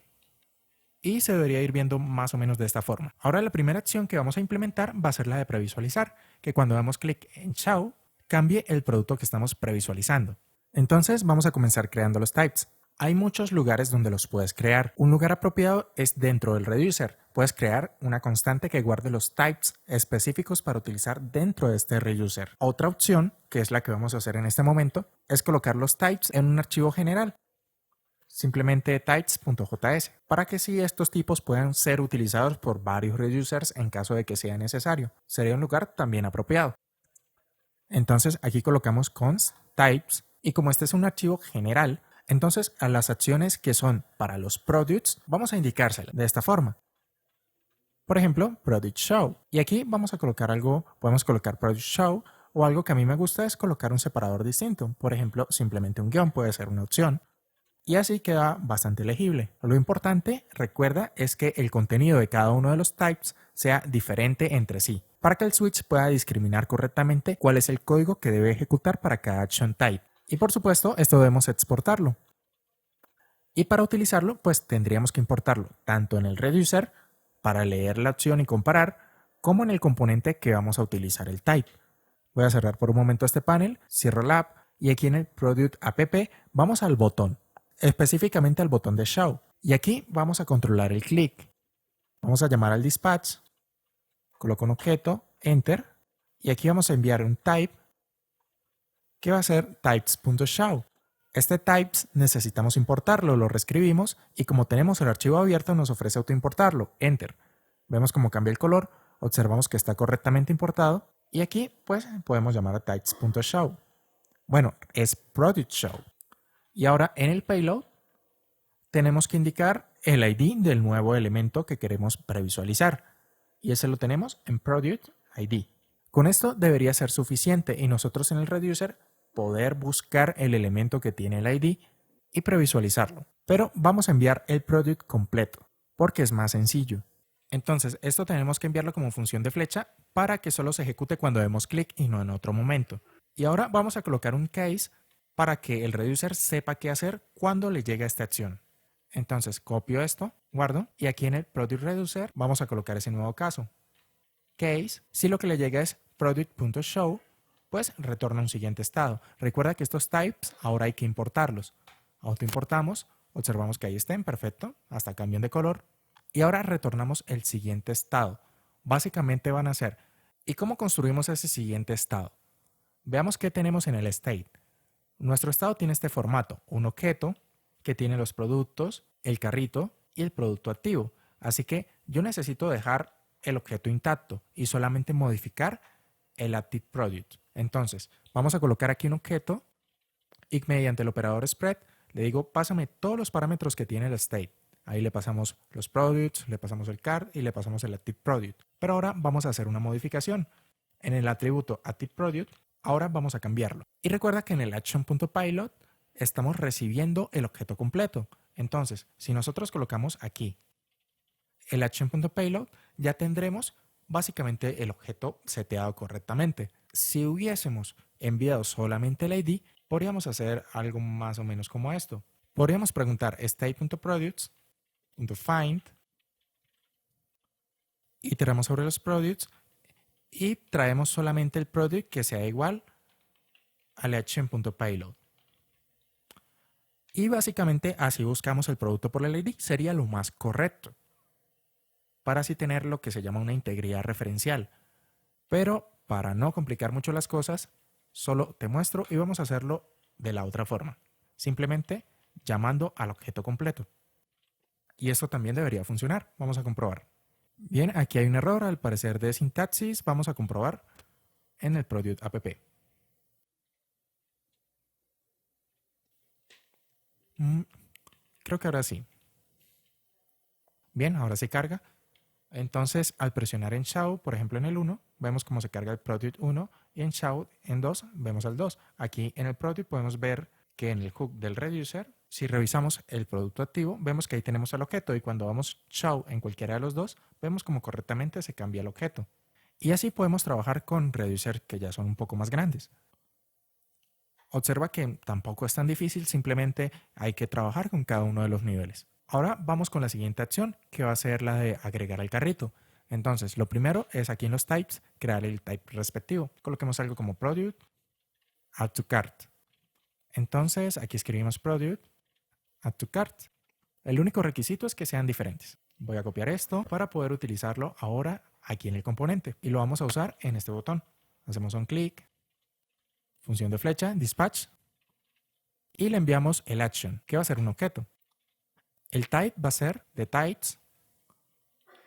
[SPEAKER 1] Y se debería ir viendo más o menos de esta forma. Ahora la primera acción que vamos a implementar va a ser la de previsualizar, que cuando damos clic en Show, cambie el producto que estamos previsualizando. Entonces vamos a comenzar creando los types. Hay muchos lugares donde los puedes crear. Un lugar apropiado es dentro del reducer. Puedes crear una constante que guarde los types específicos para utilizar dentro de este reducer. Otra opción, que es la que vamos a hacer en este momento, es colocar los types en un archivo general, simplemente types.js, para que sí estos tipos puedan ser utilizados por varios reducers en caso de que sea necesario. Sería un lugar también apropiado. Entonces aquí colocamos const types y como este es un archivo general, entonces a las acciones que son para los products vamos a indicárselas de esta forma. Por ejemplo, product show. Y aquí vamos a colocar algo, podemos colocar product show o algo que a mí me gusta es colocar un separador distinto. Por ejemplo, simplemente un guión puede ser una opción. Y así queda bastante legible. Lo importante, recuerda, es que el contenido de cada uno de los types sea diferente entre sí, para que el switch pueda discriminar correctamente cuál es el código que debe ejecutar para cada action type. Y por supuesto, esto debemos exportarlo. Y para utilizarlo, pues tendríamos que importarlo tanto en el reducer, para leer la opción y comparar, como en el componente que vamos a utilizar el type. Voy a cerrar por un momento este panel, cierro la app y aquí en el Product App vamos al botón, específicamente al botón de Show. Y aquí vamos a controlar el clic. Vamos a llamar al dispatch, coloco un objeto, Enter, y aquí vamos a enviar un type que va a ser types.show. Este types necesitamos importarlo, lo reescribimos y como tenemos el archivo abierto nos ofrece autoimportarlo, Enter. Vemos cómo cambia el color, observamos que está correctamente importado y aquí pues podemos llamar a types.show. Bueno, es product show. Y ahora en el payload tenemos que indicar el ID del nuevo elemento que queremos previsualizar y ese lo tenemos en product ID. Con esto debería ser suficiente y nosotros en el reducer poder buscar el elemento que tiene el ID y previsualizarlo. Pero vamos a enviar el product completo porque es más sencillo. Entonces esto tenemos que enviarlo como función de flecha para que solo se ejecute cuando demos clic y no en otro momento. Y ahora vamos a colocar un case para que el reducer sepa qué hacer cuando le llegue esta acción. Entonces copio esto, guardo y aquí en el product reducer vamos a colocar ese nuevo caso. Case, si lo que le llega es product.show, pues retorna un siguiente estado. Recuerda que estos types ahora hay que importarlos. Autoimportamos, observamos que ahí estén, perfecto, hasta cambian de color. Y ahora retornamos el siguiente estado. Básicamente van a ser, ¿y cómo construimos ese siguiente estado? Veamos qué tenemos en el state. Nuestro estado tiene este formato, un objeto que tiene los productos, el carrito y el producto activo. Así que yo necesito dejar el objeto intacto y solamente modificar el active product. Entonces, vamos a colocar aquí un objeto y mediante el operador spread le digo, pásame todos los parámetros que tiene el state. Ahí le pasamos los products, le pasamos el card y le pasamos el active product. Pero ahora vamos a hacer una modificación. En el atributo active product, ahora vamos a cambiarlo. Y recuerda que en el action.pilot estamos recibiendo el objeto completo. Entonces, si nosotros colocamos aquí el action.payload, ya tendremos básicamente el objeto seteado correctamente. Si hubiésemos enviado solamente el ID, podríamos hacer algo más o menos como esto. Podríamos preguntar state.products.find, iteramos sobre los products y traemos solamente el product que sea igual al action.payload. Y básicamente así buscamos el producto por el ID, sería lo más correcto, para así tener lo que se llama una integridad referencial. Pero para no complicar mucho las cosas, solo te muestro y vamos a hacerlo de la otra forma, simplemente llamando al objeto completo. Y esto también debería funcionar, vamos a comprobar. Bien, aquí hay un error al parecer de sintaxis, vamos a comprobar en el product app. Creo que ahora sí. Bien, ahora se carga. Entonces, al presionar en Show, por ejemplo en el 1, vemos cómo se carga el Product 1 y en Show, en 2, vemos el 2. Aquí en el Product podemos ver que en el hook del reducer, si revisamos el producto activo, vemos que ahí tenemos el objeto y cuando vamos Show en cualquiera de los dos, vemos cómo correctamente se cambia el objeto. Y así podemos trabajar con reducer que ya son un poco más grandes. Observa que tampoco es tan difícil, simplemente hay que trabajar con cada uno de los niveles. Ahora vamos con la siguiente acción, que va a ser la de agregar al carrito. Entonces, lo primero es aquí en los types, crear el type respectivo. Coloquemos algo como product, add to cart. Entonces, aquí escribimos product, add to cart. El único requisito es que sean diferentes. Voy a copiar esto para poder utilizarlo ahora aquí en el componente y lo vamos a usar en este botón. Hacemos un clic, función de flecha, dispatch, y le enviamos el action, que va a ser un objeto. El type va a ser de types,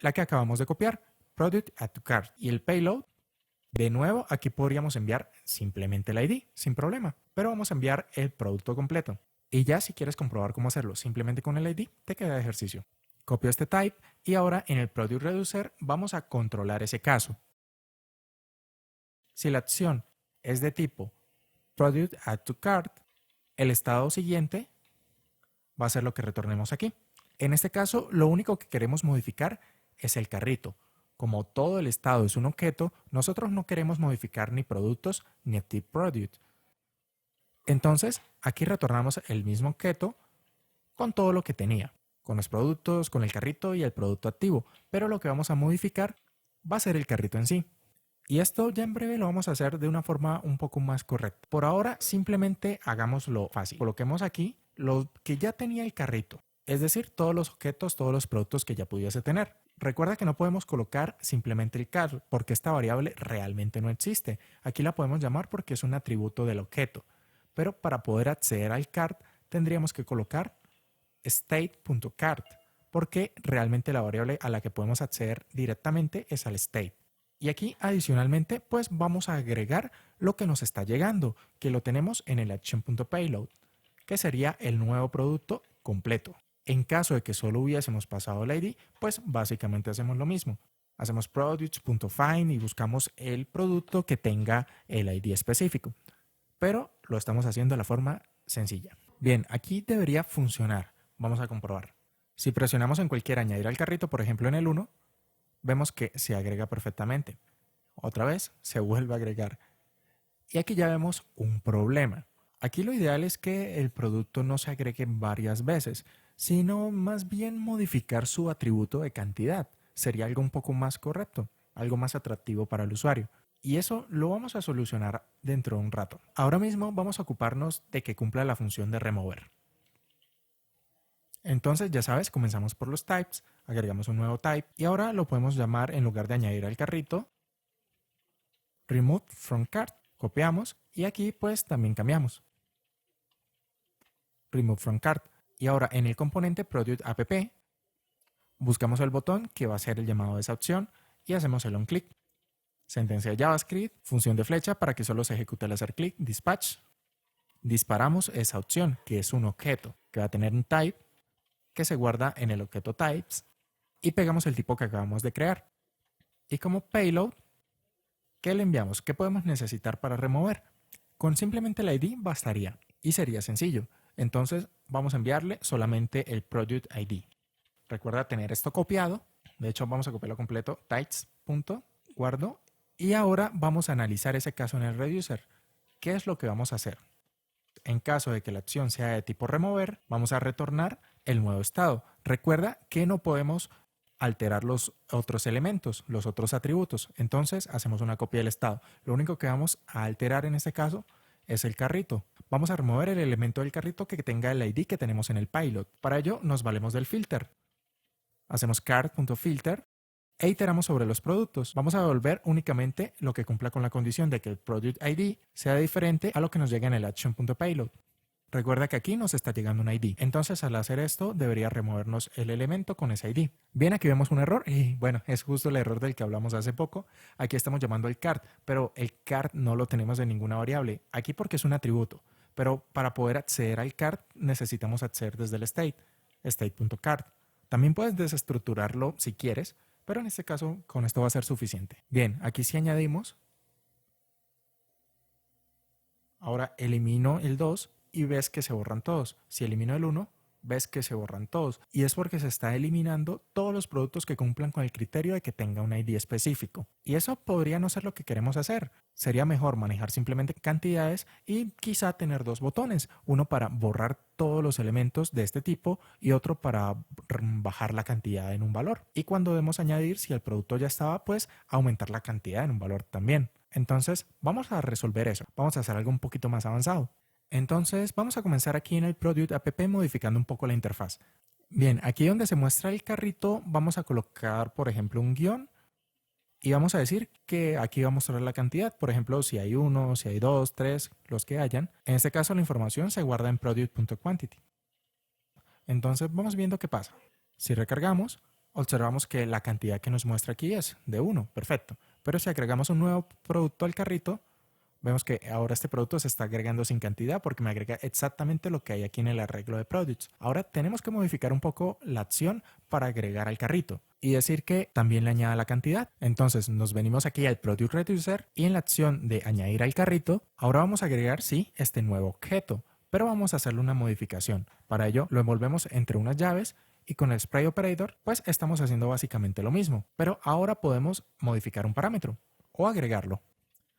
[SPEAKER 1] la que acabamos de copiar, product add to cart. Y el payload, de nuevo, aquí podríamos enviar simplemente el ID, sin problema, pero vamos a enviar el producto completo. Y ya si quieres comprobar cómo hacerlo simplemente con el ID, te queda de ejercicio. Copio este type y ahora en el product reducer vamos a controlar ese caso. Si la acción es de tipo product add to cart, el estado siguiente va a ser lo que retornemos aquí. En este caso, lo único que queremos modificar es el carrito. Como todo el estado es un objeto, nosotros no queremos modificar ni productos ni active product. Entonces, aquí retornamos el mismo objeto con todo lo que tenía, con los productos, con el carrito y el producto activo, pero lo que vamos a modificar va a ser el carrito en sí. Y esto ya en breve lo vamos a hacer de una forma un poco más correcta. Por ahora, simplemente hagámoslo fácil. Coloquemos aquí lo que ya tenía el carrito, es decir, todos los objetos, todos los productos que ya pudiese tener. Recuerda que no podemos colocar simplemente el cart porque esta variable realmente no existe. Aquí la podemos llamar porque es un atributo del objeto. Pero para poder acceder al cart tendríamos que colocar state.cart porque realmente la variable a la que podemos acceder directamente es al state. Y aquí adicionalmente pues vamos a agregar lo que nos está llegando, que lo tenemos en el action.payload, que sería el nuevo producto completo. En caso de que solo hubiésemos pasado el ID, pues básicamente hacemos lo mismo. Hacemos products.find y buscamos el producto que tenga el ID específico. Pero lo estamos haciendo de la forma sencilla. Bien, aquí debería funcionar. Vamos a comprobar. Si presionamos en cualquier añadir al carrito, por ejemplo en el 1, vemos que se agrega perfectamente. Otra vez se vuelve a agregar. Y aquí ya vemos un problema. Aquí lo ideal es que el producto no se agregue varias veces, sino más bien modificar su atributo de cantidad. Sería algo un poco más correcto, algo más atractivo para el usuario. Y eso lo vamos a solucionar dentro de un rato. Ahora mismo vamos a ocuparnos de que cumpla la función de remover. Entonces, ya sabes, comenzamos por los types, agregamos un nuevo type y ahora lo podemos llamar, en lugar de añadir al carrito, remove from cart. Copiamos y aquí pues también cambiamos. Remove from cart. Y ahora en el componente product app buscamos el botón que va a ser el llamado de esa opción y hacemos el on click. Sentencia de JavaScript, función de flecha para que solo se ejecute al hacer clic, dispatch. Disparamos esa opción que es un objeto que va a tener un type que se guarda en el objeto types y pegamos el tipo que acabamos de crear. Y como payload, ¿qué le enviamos? ¿Qué podemos necesitar para remover? Con simplemente el ID bastaría y sería sencillo. Entonces vamos a enviarle solamente el product ID. Recuerda tener esto copiado. De hecho vamos a copiarlo completo, types.guardo. Y ahora vamos a analizar ese caso en el reducer. ¿Qué es lo que vamos a hacer? En caso de que la acción sea de tipo remover, vamos a retornar el nuevo estado. Recuerda que no podemos alterar los otros elementos, los otros atributos. Entonces hacemos una copia del estado. Lo único que vamos a alterar en este caso es el carrito. Vamos a remover el elemento del carrito que tenga el ID que tenemos en el pilot. Para ello nos valemos del filter. Hacemos cart.filter e iteramos sobre los productos. Vamos a devolver únicamente lo que cumpla con la condición de que el product ID sea diferente a lo que nos llega en el action.payload. Recuerda que aquí nos está llegando un ID. Entonces al hacer esto debería removernos el elemento con ese ID. Bien, aquí vemos un error y bueno, es justo el error del que hablamos hace poco. Aquí estamos llamando el cart, pero el cart no lo tenemos en ninguna variable. Aquí porque es un atributo. Pero para poder acceder al cart necesitamos acceder desde el state, state.cart. También puedes desestructurarlo si quieres, pero en este caso con esto va a ser suficiente. Bien, aquí sí añadimos. Ahora elimino el 2 y ves que se borran todos. Si elimino el 1, ves que se borran todos. Y es porque se está eliminando todos los productos que cumplan con el criterio de que tenga un ID específico. Y eso podría no ser lo que queremos hacer. Sería mejor manejar simplemente cantidades y quizá tener dos botones. Uno para borrar todos los elementos de este tipo y otro para bajar la cantidad en un valor. Y cuando debemos añadir, si el producto ya estaba, pues aumentar la cantidad en un valor también. Entonces vamos a resolver eso. Vamos a hacer algo un poquito más avanzado. Entonces vamos a comenzar aquí en el Product App modificando un poco la interfaz. Bien, aquí donde se muestra el carrito vamos a colocar por ejemplo un guión Y vamos a decir que aquí va a mostrar la cantidad, por ejemplo, si hay 1, si hay 2, 3, los que hayan. En este caso la información se guarda en product.quantity. Entonces vamos viendo qué pasa. Si recargamos, observamos que la cantidad que nos muestra aquí es de 1, perfecto. Pero si agregamos un nuevo producto al carrito, vemos que ahora este producto se está agregando sin cantidad porque me agrega exactamente lo que hay aquí en el arreglo de products. Ahora tenemos que modificar un poco la acción para agregar al carrito y decir que también le añada la cantidad. Entonces nos venimos aquí al product reducer y en la acción de añadir al carrito, ahora vamos a agregar sí este nuevo objeto, pero vamos a hacerle una modificación. Para ello lo envolvemos entre unas llaves y con el spray operator pues estamos haciendo básicamente lo mismo, pero ahora podemos modificar un parámetro o agregarlo.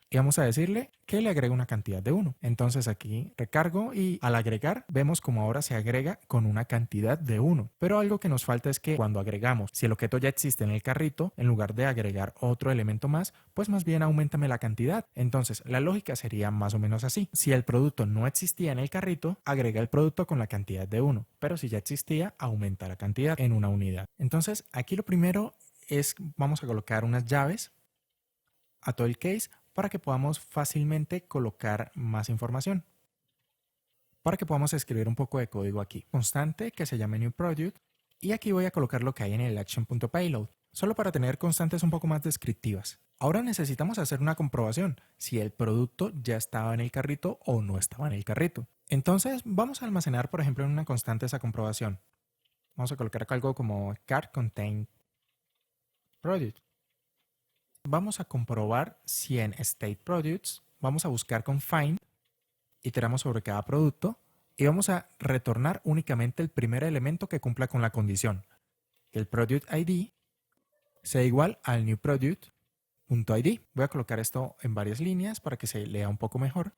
[SPEAKER 1] Y vamos a decirle que le agrega una cantidad de 1. Entonces aquí recargo y al agregar vemos como ahora se agrega con una cantidad de 1. Pero algo que nos falta es que cuando agregamos, si el objeto ya existe en el carrito, en lugar de agregar otro elemento más, pues más bien aumentame la cantidad. Entonces la lógica sería más o menos así. Si el producto no existía en el carrito, agrega el producto con la cantidad de 1. Pero si ya existía, aumenta la cantidad en una unidad. Entonces aquí lo primero es, vamos a colocar unas llaves a todo el case para que podamos fácilmente colocar más información. Para que podamos escribir un poco de código aquí. Constante que se llame newProduct y aquí voy a colocar lo que hay en el action.payload, solo para tener constantes un poco más descriptivas. Ahora necesitamos hacer una comprobación si el producto ya estaba en el carrito o no estaba en el carrito. Entonces vamos a almacenar por ejemplo en una constante esa comprobación. Vamos a colocar acá algo como cart contain product. Vamos a comprobar si en state products vamos a buscar con find, iteramos sobre cada producto y vamos a retornar únicamente el primer elemento que cumpla con la condición. Que el product ID sea igual al new product.id. Voy a colocar esto en varias líneas para que se lea un poco mejor.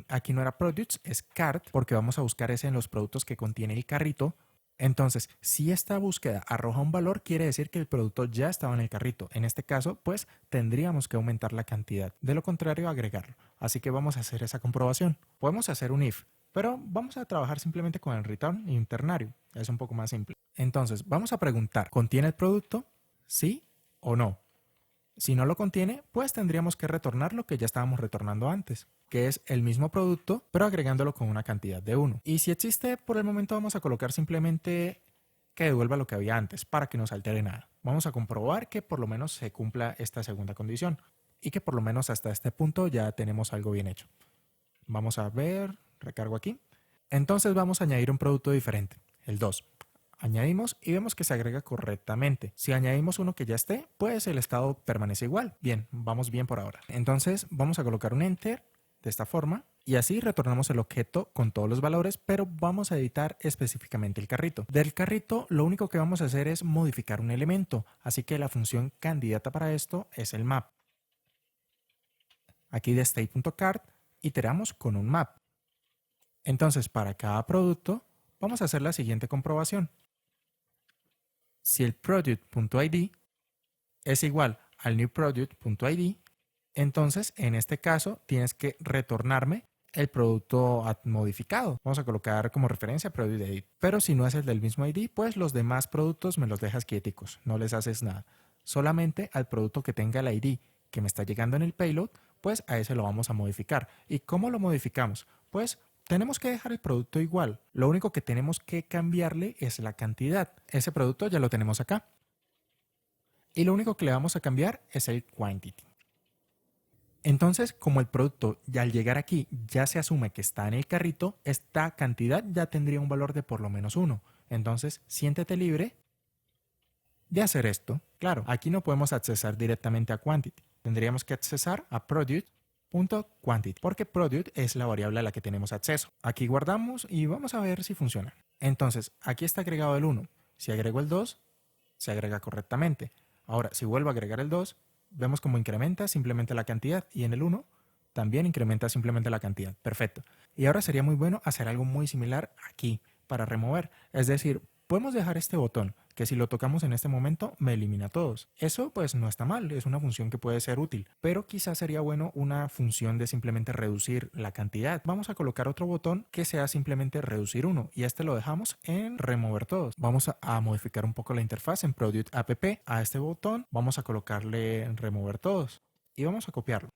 [SPEAKER 1] Aquí no era products, es cart, porque vamos a buscar ese en los productos que contiene el carrito. Entonces, si esta búsqueda arroja un valor, quiere decir que el producto ya estaba en el carrito. En este caso, pues tendríamos que aumentar la cantidad. De lo contrario, agregarlo. Así que vamos a hacer esa comprobación. Podemos hacer un if, pero vamos a trabajar simplemente con el return y un ternario. Es un poco más simple. Entonces, vamos a preguntar, ¿contiene el producto? ¿Sí o no? Si no lo contiene, pues tendríamos que retornar lo que ya estábamos retornando antes, que es el mismo producto, pero agregándolo con una cantidad de 1. Y si existe, por el momento vamos a colocar simplemente que devuelva lo que había antes, para que no se altere nada. Vamos a comprobar que por lo menos se cumpla esta segunda condición, y que por lo menos hasta este punto ya tenemos algo bien hecho. Vamos a ver, recargo aquí. Entonces vamos a añadir un producto diferente, el 2. Añadimos y vemos que se agrega correctamente. Si añadimos uno que ya esté, pues el estado permanece igual. Bien, vamos bien por ahora. Entonces vamos a colocar un enter de esta forma y así retornamos el objeto con todos los valores, pero vamos a editar específicamente el carrito. Del carrito lo único que vamos a hacer es modificar un elemento, así que la función candidata para esto es el map. Aquí de state.cart iteramos con un map. Entonces para cada producto vamos a hacer la siguiente comprobación. Si el product.id es igual al newProduct.id, entonces en este caso tienes que retornarme el producto modificado. Vamos a colocar como referencia product ID. Pero si no es el del mismo ID, pues los demás productos me los dejas quieticos, no les haces nada. Solamente al producto que tenga el ID que me está llegando en el payload, pues a ese lo vamos a modificar. ¿Y cómo lo modificamos? Pues tenemos que dejar el producto igual. Lo único que tenemos que cambiarle es la cantidad. Ese producto ya lo tenemos acá. Y lo único que le vamos a cambiar es el quantity. Entonces, como el producto ya al llegar aquí ya se asume que está en el carrito, esta cantidad ya tendría un valor de por lo menos 1. Entonces, siéntete libre de hacer esto. Claro, aquí no podemos accesar directamente a quantity. Tendríamos que accesar a product.quantity, porque product es la variable a la que tenemos acceso. Aquí guardamos y vamos a ver si funciona. Entonces, aquí está agregado el 1. Si agrego el 2, se agrega correctamente. Ahora, si vuelvo a agregar el 2, vemos cómo incrementa simplemente la cantidad y en el 1 también incrementa simplemente la cantidad. Perfecto. Y ahora sería muy bueno hacer algo muy similar aquí para remover. Es decir, Podemos dejar este botón, que si lo tocamos en este momento me elimina todos. Eso pues no está mal, es una función que puede ser útil, pero quizás sería bueno una función de simplemente reducir la cantidad. Vamos a colocar otro botón que sea simplemente reducir uno y este lo dejamos en remover todos. Vamos a modificar un poco la interfaz en Product App. A este botón vamos a colocarle remover todos y vamos a copiarlo.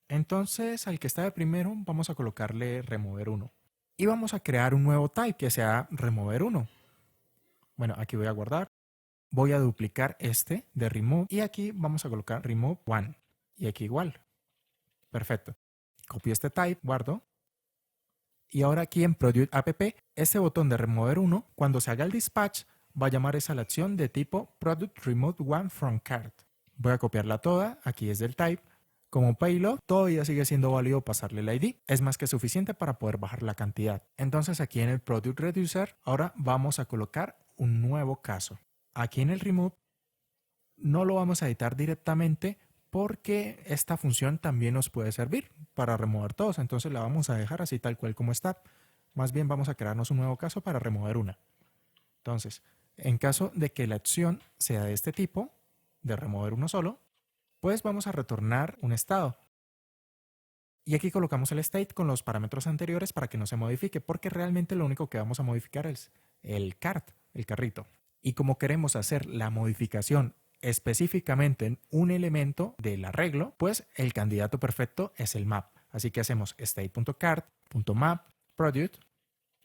[SPEAKER 1] Entonces al que está de primero vamos a colocarle remover uno. Y vamos a crear un nuevo type que sea remover 1. Bueno, aquí voy a guardar. Voy a duplicar este de remove y aquí vamos a colocar remove 1. Y aquí igual. Perfecto. Copio este type, guardo. Y ahora aquí en Product App, este botón de remover 1, cuando se haga el dispatch, va a llamar esa la acción de tipo Product Remove 1 from cart. Voy a copiarla toda, aquí es del type. Como payload, todavía sigue siendo válido pasarle el ID. Es más que suficiente para poder bajar la cantidad. Entonces aquí en el Product Reducer, ahora vamos a colocar un nuevo caso. Aquí en el Remove no lo vamos a editar directamente porque esta función también nos puede servir para remover todos. Entonces la vamos a dejar así tal cual como está. Más bien vamos a crearnos un nuevo caso para remover una. Entonces, en caso de que la acción sea de este tipo, de remover uno solo, pues vamos a retornar un estado. Y aquí colocamos el state con los parámetros anteriores para que no se modifique, porque realmente lo único que vamos a modificar es el cart, el carrito. Y como queremos hacer la modificación específicamente en un elemento del arreglo, pues el candidato perfecto es el map. Así que hacemos state.cart.map product,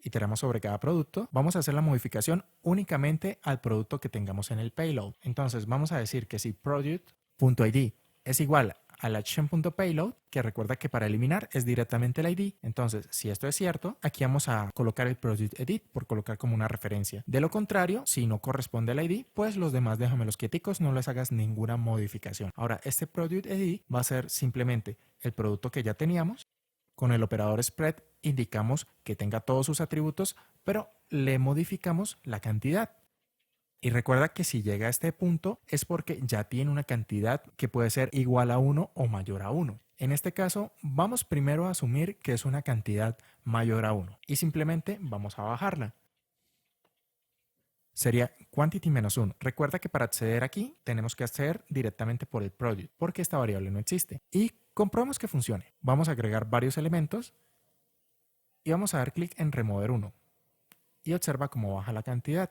[SPEAKER 1] iteramos sobre cada producto. Vamos a hacer la modificación únicamente al producto que tengamos en el payload. Entonces vamos a decir que si product.id es igual al action.payload, que recuerda que para eliminar es directamente el ID. Entonces, si esto es cierto, aquí vamos a colocar el product edit por colocar como una referencia. De lo contrario, si no corresponde al ID, pues los demás déjamelos quieticos, no les hagas ninguna modificación. Ahora, este product edit va a ser simplemente el producto que ya teníamos. Con el operador spread indicamos que tenga todos sus atributos, pero le modificamos la cantidad. Y recuerda que si llega a este punto es porque ya tiene una cantidad que puede ser igual a 1 o mayor a 1. En este caso, vamos primero a asumir que es una cantidad mayor a 1 y simplemente vamos a bajarla. Sería quantity menos 1. Recuerda que para acceder aquí tenemos que acceder directamente por el product porque esta variable no existe. Y comprobamos que funcione. Vamos a agregar varios elementos y vamos a dar clic en remover 1. Y observa cómo baja la cantidad.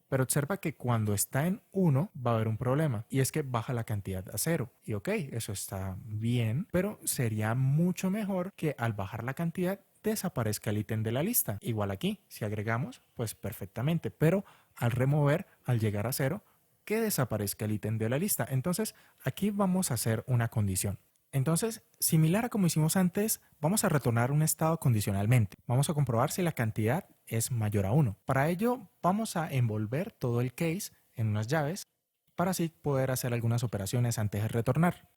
[SPEAKER 1] Pero observa que cuando está en 1 va a haber un problema y es que baja la cantidad a 0. Y ok, eso está bien, pero sería mucho mejor que al bajar la cantidad desaparezca el ítem de la lista. Igual aquí, si agregamos, pues perfectamente, pero al remover, al llegar a 0, que desaparezca el ítem de la lista. Entonces aquí vamos a hacer una condición. Entonces, similar a como hicimos antes, vamos a retornar un estado condicionalmente. Vamos a comprobar si la cantidad es mayor a 1. Para ello, vamos a envolver todo el case en unas llaves para así poder hacer algunas operaciones antes de retornar.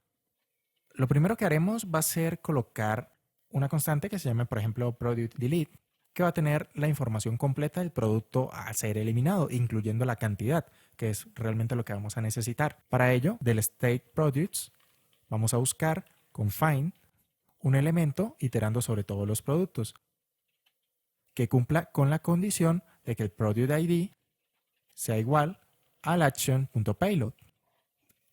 [SPEAKER 1] Lo primero que haremos va a ser colocar una constante que se llame, por ejemplo, product delete, que va a tener la información completa del producto a ser eliminado, incluyendo la cantidad, que es realmente lo que vamos a necesitar. Para ello, del state products, vamos a buscar con find un elemento iterando sobre todos los productos que cumpla con la condición de que el product ID sea igual al action.payload.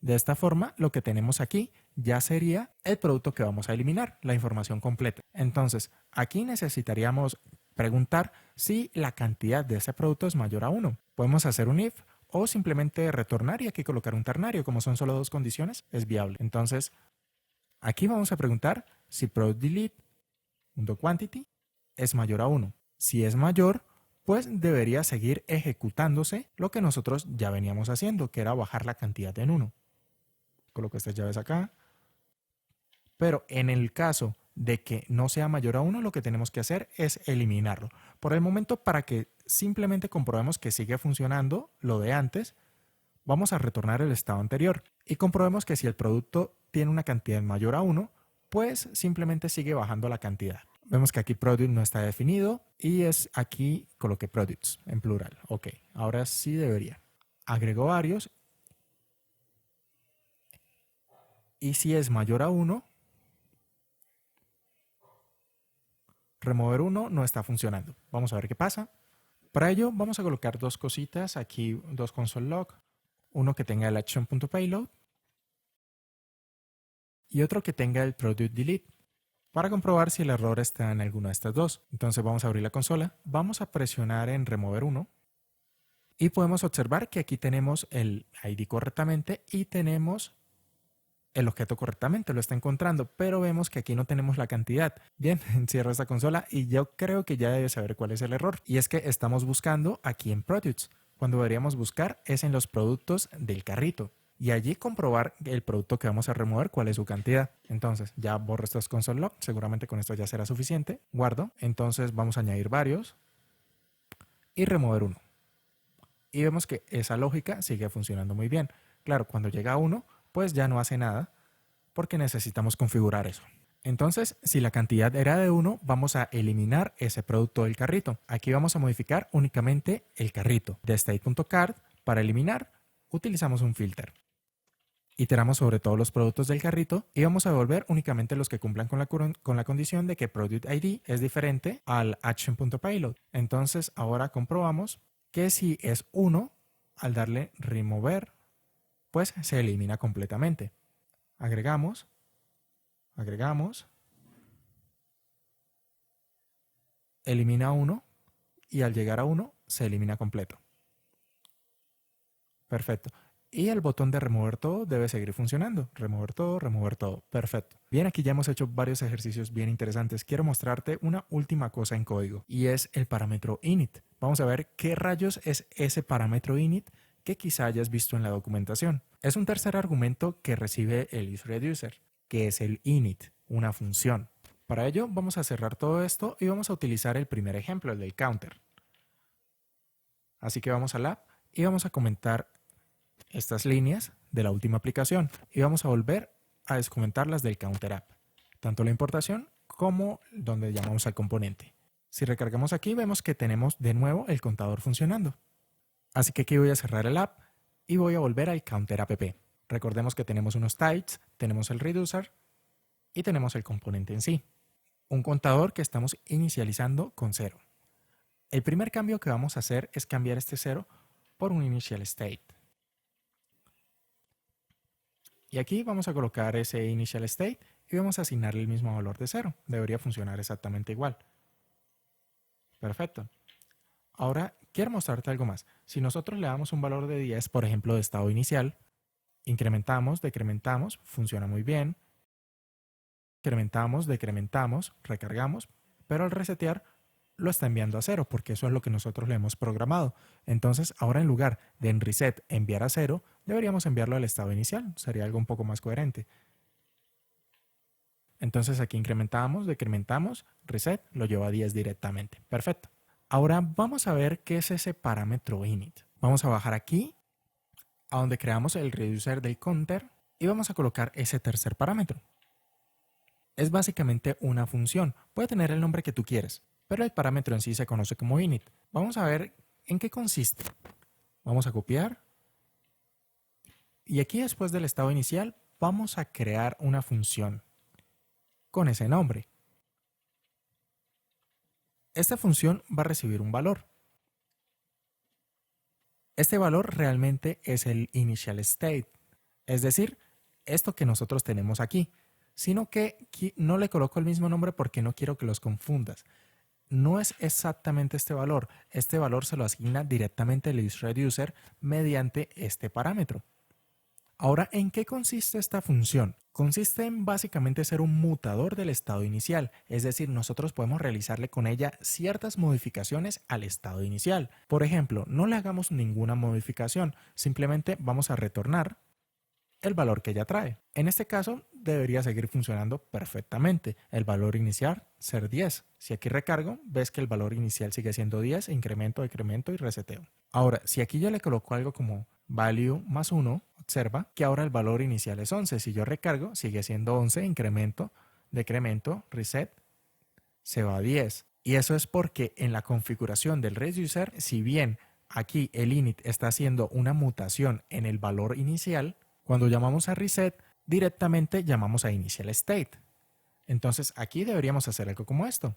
[SPEAKER 1] De esta forma, lo que tenemos aquí ya sería el producto que vamos a eliminar, la información completa. Entonces, aquí necesitaríamos preguntar si la cantidad de ese producto es mayor a 1. Podemos hacer un if o simplemente retornar y aquí colocar un ternario. Como son solo dos condiciones, es viable. Entonces, aquí vamos a preguntar si productDelete.quantity es mayor a 1. Si es mayor, pues debería seguir ejecutándose lo que nosotros ya veníamos haciendo, que era bajar la cantidad en 1. Coloco estas llaves acá. Pero en el caso de que no sea mayor a 1, lo que tenemos que hacer es eliminarlo. Por el momento, para que simplemente comprobemos que sigue funcionando lo de antes, vamos a retornar el estado anterior y comprobemos que si el producto tiene una cantidad mayor a 1, pues simplemente sigue bajando la cantidad. Vemos que aquí product no está definido y es aquí coloqué products en plural. Ok, ahora sí debería. Agrego varios y si es mayor a 1, remover 1 no está funcionando. Vamos a ver qué pasa. Para ello vamos a colocar dos cositas, aquí dos console log, uno que tenga el action.payload y otro que tenga el product delete, para comprobar si el error está en alguna de estas dos. Entonces vamos a abrir la consola, vamos a presionar en remover 1 y podemos observar que aquí tenemos el ID correctamente y tenemos el objeto correctamente, lo está encontrando, pero vemos que aquí no tenemos la cantidad. Bien, cierro esta consola y yo creo que ya debes saber cuál es el error. Y es que estamos buscando aquí en Products, cuando deberíamos buscar es en los productos del carrito. Y allí comprobar el producto que vamos a remover, cuál es su cantidad. Entonces ya borro estos console log, seguramente con esto ya será suficiente. Guardo, entonces vamos a añadir varios y remover uno. Y vemos que esa lógica sigue funcionando muy bien. Claro, cuando llega a 1, pues ya no hace nada porque necesitamos configurar eso. Entonces, si la cantidad era de 1, vamos a eliminar ese producto del carrito. Aquí vamos a modificar únicamente el carrito. De state.card, para eliminar, utilizamos un filter. Iteramos sobre todos los productos del carrito y vamos a devolver únicamente los que cumplan con la condición de que product ID es diferente al action.payload. Entonces, ahora comprobamos que si es 1, al darle remover, pues se elimina completamente. Agregamos, elimina 1 y al llegar a 1 se elimina completo. Perfecto. Y el botón de remover todo debe seguir funcionando. Remover todo. Perfecto. Bien, aquí ya hemos hecho varios ejercicios bien interesantes. Quiero mostrarte una última cosa en código y es el parámetro init. Vamos a ver qué rayos es ese parámetro init que quizá hayas visto en la documentación. Es un tercer argumento que recibe el isReducer, que es el init, una función. Para ello vamos a cerrar todo esto y vamos a utilizar el primer ejemplo, el del counter. Así que vamos al app y vamos a comentar estas líneas de la última aplicación y vamos a volver a descomentar las del counter app, tanto la importación como donde llamamos al componente. Si recargamos aquí vemos que tenemos de nuevo el contador funcionando. Así que aquí voy a cerrar el app y voy a volver al counter app. Recordemos que tenemos unos types, tenemos el reducer y tenemos el componente en sí. Un contador que estamos inicializando con 0. El primer cambio que vamos a hacer es cambiar este 0 por un initial state. Y aquí vamos a colocar ese initial state y vamos a asignarle el mismo valor de 0. Debería funcionar exactamente igual. Perfecto. Ahora quiero mostrarte algo más. Si nosotros le damos un valor de 10, por ejemplo, de estado inicial, incrementamos, decrementamos, funciona muy bien. Incrementamos, decrementamos, recargamos, pero al resetear lo está enviando a 0 porque eso es lo que nosotros le hemos programado. Entonces ahora en lugar de en reset enviar a 0, deberíamos enviarlo al estado inicial. Sería algo un poco más coherente. Entonces aquí incrementamos, decrementamos, reset, lo lleva a 10 directamente. Perfecto. Ahora vamos a ver qué es ese parámetro init. Vamos a bajar aquí a donde creamos el reducer del counter y vamos a colocar ese tercer parámetro. Es básicamente una función. Puede tener el nombre que tú quieres, pero el parámetro en sí se conoce como init. Vamos a ver en qué consiste. Vamos a copiar. Y aquí después del estado inicial vamos a crear una función con ese nombre. Esta función va a recibir un valor. Este valor realmente es el initial state, es decir, esto que nosotros tenemos aquí, sino que no le coloco el mismo nombre porque no quiero que los confundas. No es exactamente este valor se lo asigna directamente el isReducer mediante este parámetro. Ahora, ¿en qué consiste esta función? Consiste en básicamente ser un mutador del estado inicial, es decir, nosotros podemos realizarle con ella ciertas modificaciones al estado inicial. Por ejemplo, no le hagamos ninguna modificación, simplemente vamos a retornar el valor que ella trae. En este caso, debería seguir funcionando perfectamente. El valor inicial ser 10. Si aquí recargo, ves que el valor inicial sigue siendo 10, incremento, decremento y reseteo. Ahora, si aquí yo le coloco algo como value más 1, observa que ahora el valor inicial es 11. Si yo recargo, sigue siendo 11, incremento, decremento, reset, se va a 10. Y eso es porque en la configuración del reducer, si bien aquí el init está haciendo una mutación en el valor inicial, cuando llamamos a reset, directamente llamamos a initial state. Entonces aquí deberíamos hacer algo como esto.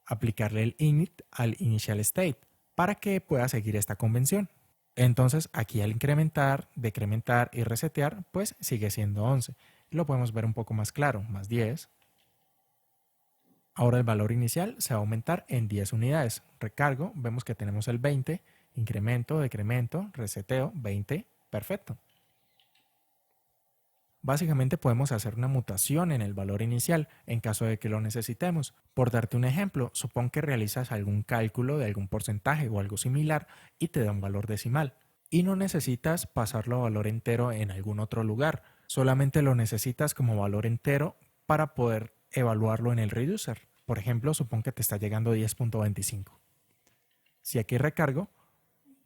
[SPEAKER 1] Aplicarle el init al initial state. para que pueda seguir esta convención. Entonces aquí al incrementar, decrementar y resetear, pues sigue siendo 11. Lo podemos ver un poco más claro, más 10. Ahora el valor inicial se va a aumentar en 10 unidades. Recargo, vemos que tenemos el 20, incremento, decremento, reseteo, 20, perfecto. Básicamente podemos hacer una mutación en el valor inicial en caso de que lo necesitemos. Por darte un ejemplo, supón que realizas algún cálculo de algún porcentaje o algo similar y te da un valor decimal. Y no necesitas pasarlo a valor entero en algún otro lugar. Solamente lo necesitas como valor entero para poder evaluarlo en el reducer. Por ejemplo, supón que te está llegando 10.25. Si aquí recargo,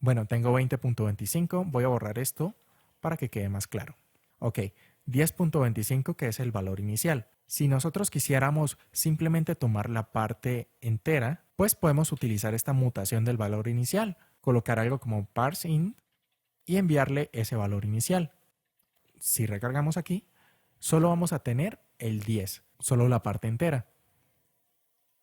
[SPEAKER 1] bueno, tengo 20.25, voy a borrar esto para que quede más claro. Ok, 10.25 que es el valor inicial. Si nosotros quisiéramos simplemente tomar la parte entera, pues podemos utilizar esta mutación del valor inicial, colocar algo como parseInt y enviarle ese valor inicial. Si recargamos aquí, solo vamos a tener el 10, solo la parte entera.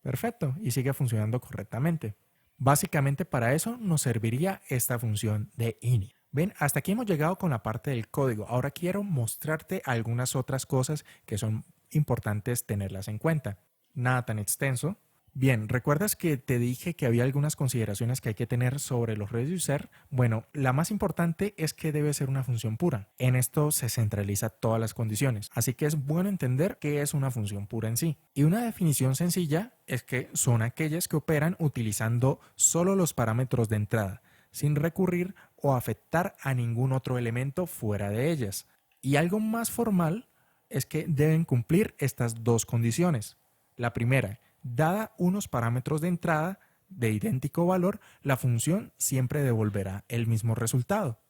[SPEAKER 1] Perfecto, y sigue funcionando correctamente. Básicamente para eso nos serviría esta función de init. Ven, hasta aquí hemos llegado con la parte del código. Ahora quiero mostrarte algunas otras cosas que son importantes tenerlas en cuenta. Nada tan extenso. Bien, ¿recuerdas que te dije que había algunas consideraciones que hay que tener sobre los reducer? Bueno, la más importante es que debe ser una función pura. En esto se centraliza todas las condiciones, así que es bueno entender qué es una función pura en sí. Y una definición sencilla es que son aquellas que operan utilizando solo los parámetros de entrada, sin recurrir o afectar a ningún otro elemento fuera de ellas. Y algo más formal es que deben cumplir estas dos condiciones. La primera, dada unos parámetros de entrada de idéntico valor, la función siempre devolverá el mismo resultado.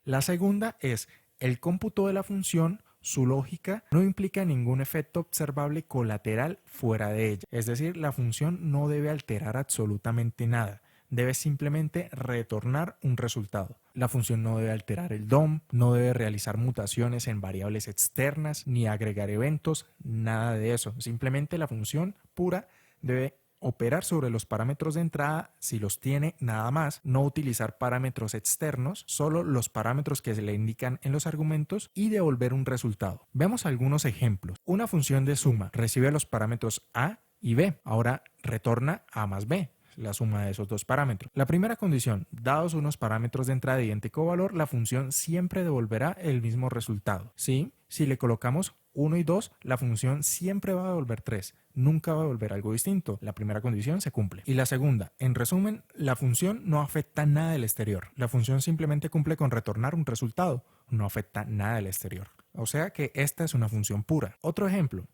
[SPEAKER 1] La segunda es, el cómputo de la función, su lógica, no implica ningún efecto observable colateral fuera de ella. Es decir, la función no debe alterar absolutamente nada. Debe simplemente retornar un resultado. La función no debe alterar el DOM, no debe realizar mutaciones en variables externas, ni agregar eventos, nada de eso. Simplemente la función pura debe operar sobre los parámetros de entrada, si los tiene, nada más, no utilizar parámetros externos, solo los parámetros que se le indican en los argumentos y devolver un resultado. Veamos algunos ejemplos. Una función de suma recibe los parámetros A y B, ahora retorna A más B, la suma de esos dos parámetros. La primera condición, dados unos parámetros de entrada de idéntico valor, la función siempre devolverá el mismo resultado. ¿Sí? Si le colocamos 1 y 2, la función siempre va a devolver 3, nunca va a devolver algo distinto. La primera condición se cumple. Y la segunda, en resumen, la función no afecta nada del exterior. La función simplemente cumple con retornar un resultado, no afecta nada del exterior. O sea que esta es una función pura. Otro ejemplo,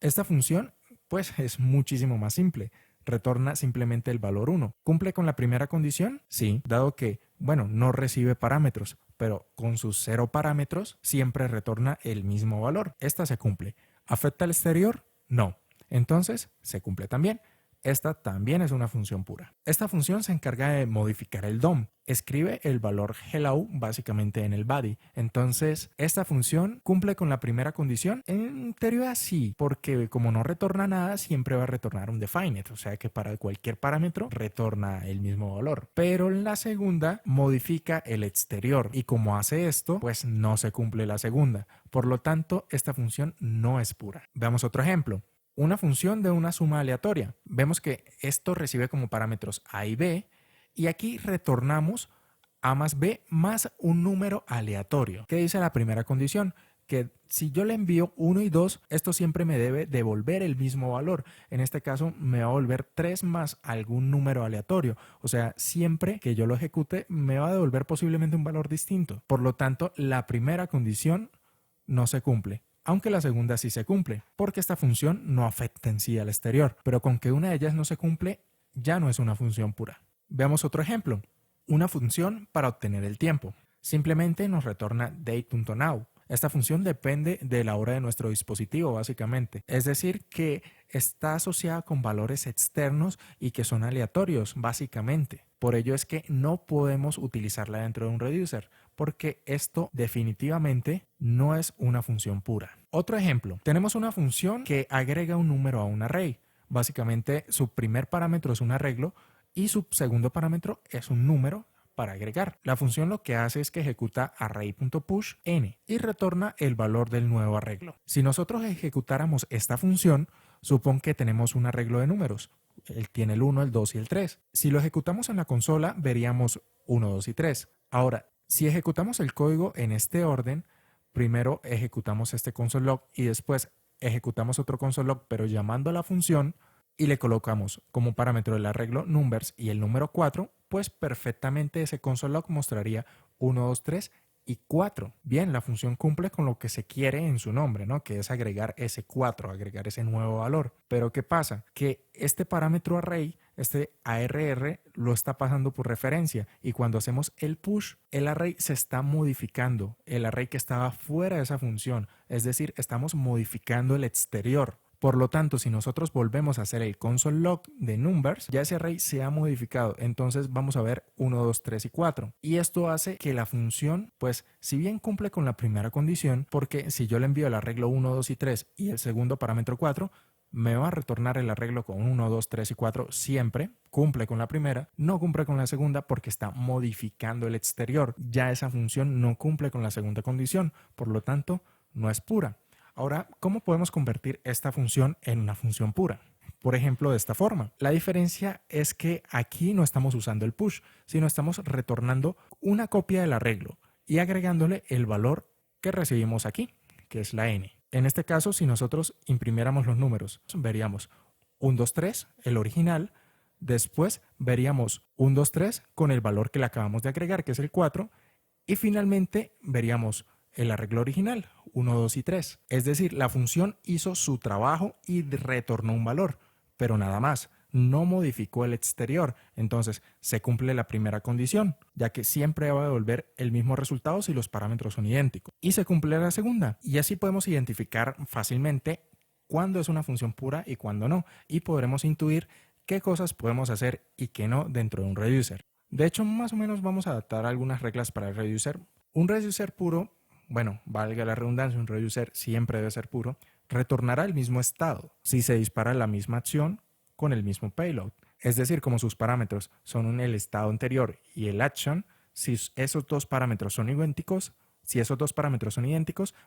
[SPEAKER 1] esta función pues es muchísimo más simple. Retorna simplemente el valor 1. ¿Cumple con la primera condición? Sí, dado que, bueno, no recibe parámetros, pero con sus 0 parámetros siempre retorna el mismo valor. Esta se cumple. ¿Afecta al exterior? No. Entonces, se cumple también. Esta también es una función pura. Esta función se encarga de modificar el DOM. Escribe el valor hello básicamente en el body. Entonces, esta función cumple con la primera condición. En teoría sí, porque como no retorna nada, siempre va a retornar un defined. O sea que para cualquier parámetro retorna el mismo valor. Pero en la segunda modifica el exterior. Y como hace esto, pues no se cumple la segunda. Por lo tanto, esta función no es pura. Veamos otro ejemplo. Una función de una suma aleatoria. Vemos que esto recibe como parámetros A y B y aquí retornamos A más B más un número aleatorio. ¿Qué dice la primera condición? Que si yo le envío 1 y 2, esto siempre me debe devolver el mismo valor. En este caso me va a devolver 3 más algún número aleatorio. O sea, siempre que yo lo ejecute me va a devolver posiblemente un valor distinto. Por lo tanto, la primera condición no se cumple. Aunque la segunda sí se cumple, porque esta función no afecta en sí al exterior, pero con que una de ellas no se cumple, ya no es una función pura. Veamos otro ejemplo. Una función para obtener el tiempo. Simplemente nos retorna date.now. Esta función depende de la hora de nuestro dispositivo, básicamente. Es decir, que está asociada con valores externos y que son aleatorios, básicamente. Por ello es que no podemos utilizarla dentro de un reducer, porque esto definitivamente no es una función pura. Otro ejemplo, tenemos una función que agrega un número a un array. Básicamente, su primer parámetro es un arreglo y su segundo parámetro es un número para agregar. La función lo que hace es que ejecuta array.push n y retorna el valor del nuevo arreglo. Si nosotros ejecutáramos esta función, supón que tenemos un arreglo de números. Él tiene el 1, el 2 y el 3. Si lo ejecutamos en la consola, veríamos 1, 2 y 3. Ahora, si ejecutamos el código en este orden, primero ejecutamos este console.log y después ejecutamos otro console.log, pero llamando a la función, y le colocamos como parámetro el arreglo numbers y el número 4, pues perfectamente ese console.log mostraría 1, 2, 3 y 4. Bien, la función cumple con lo que se quiere en su nombre, ¿no? Que es agregar ese 4, agregar ese nuevo valor. Pero ¿qué pasa? Que este parámetro array, este ARR, lo está pasando por referencia y cuando hacemos el push, el array se está modificando, el array que estaba fuera de esa función, es decir, estamos modificando el exterior. Por lo tanto, si nosotros volvemos a hacer el console.log de numbers, ya ese array se ha modificado. Entonces vamos a ver 1, 2, 3 y 4. Y esto hace que la función, pues, si bien cumple con la primera condición, porque si yo le envío el arreglo 1, 2 y 3 y el segundo parámetro 4, me va a retornar el arreglo con 1, 2, 3 y 4 siempre, cumple con la primera, no cumple con la segunda porque está modificando el exterior. Ya esa función no cumple con la segunda condición, por lo tanto, no es pura. Ahora, ¿cómo podemos convertir esta función en una función pura? Por ejemplo, de esta forma. La diferencia es que aquí no estamos usando el push, sino estamos retornando una copia del arreglo y agregándole el valor que recibimos aquí, que es la n. En este caso, si nosotros imprimiéramos los números, veríamos 1, 2, 3, el original, después veríamos 1, 2, 3 con el valor que le acabamos de agregar, que es el 4, y finalmente veríamos el arreglo original, 1, 2 y 3. Es decir, la función hizo su trabajo y retornó un valor, pero nada más, no modificó el exterior. Entonces, se cumple la primera condición, ya que siempre va a devolver el mismo resultado si los parámetros son idénticos. Y se cumple la segunda. Y así podemos identificar fácilmente cuándo es una función pura y cuándo no. Y podremos intuir qué cosas podemos hacer y qué no dentro de un reducer. De hecho, más o menos vamos a adaptar algunas reglas para el reducer. Un reducer puro, bueno, valga la redundancia, un reducer siempre debe ser puro, retornará el mismo estado si se dispara la misma acción con el mismo payload. Es decir, como sus parámetros son el estado anterior y el action, si esos dos parámetros son idénticos,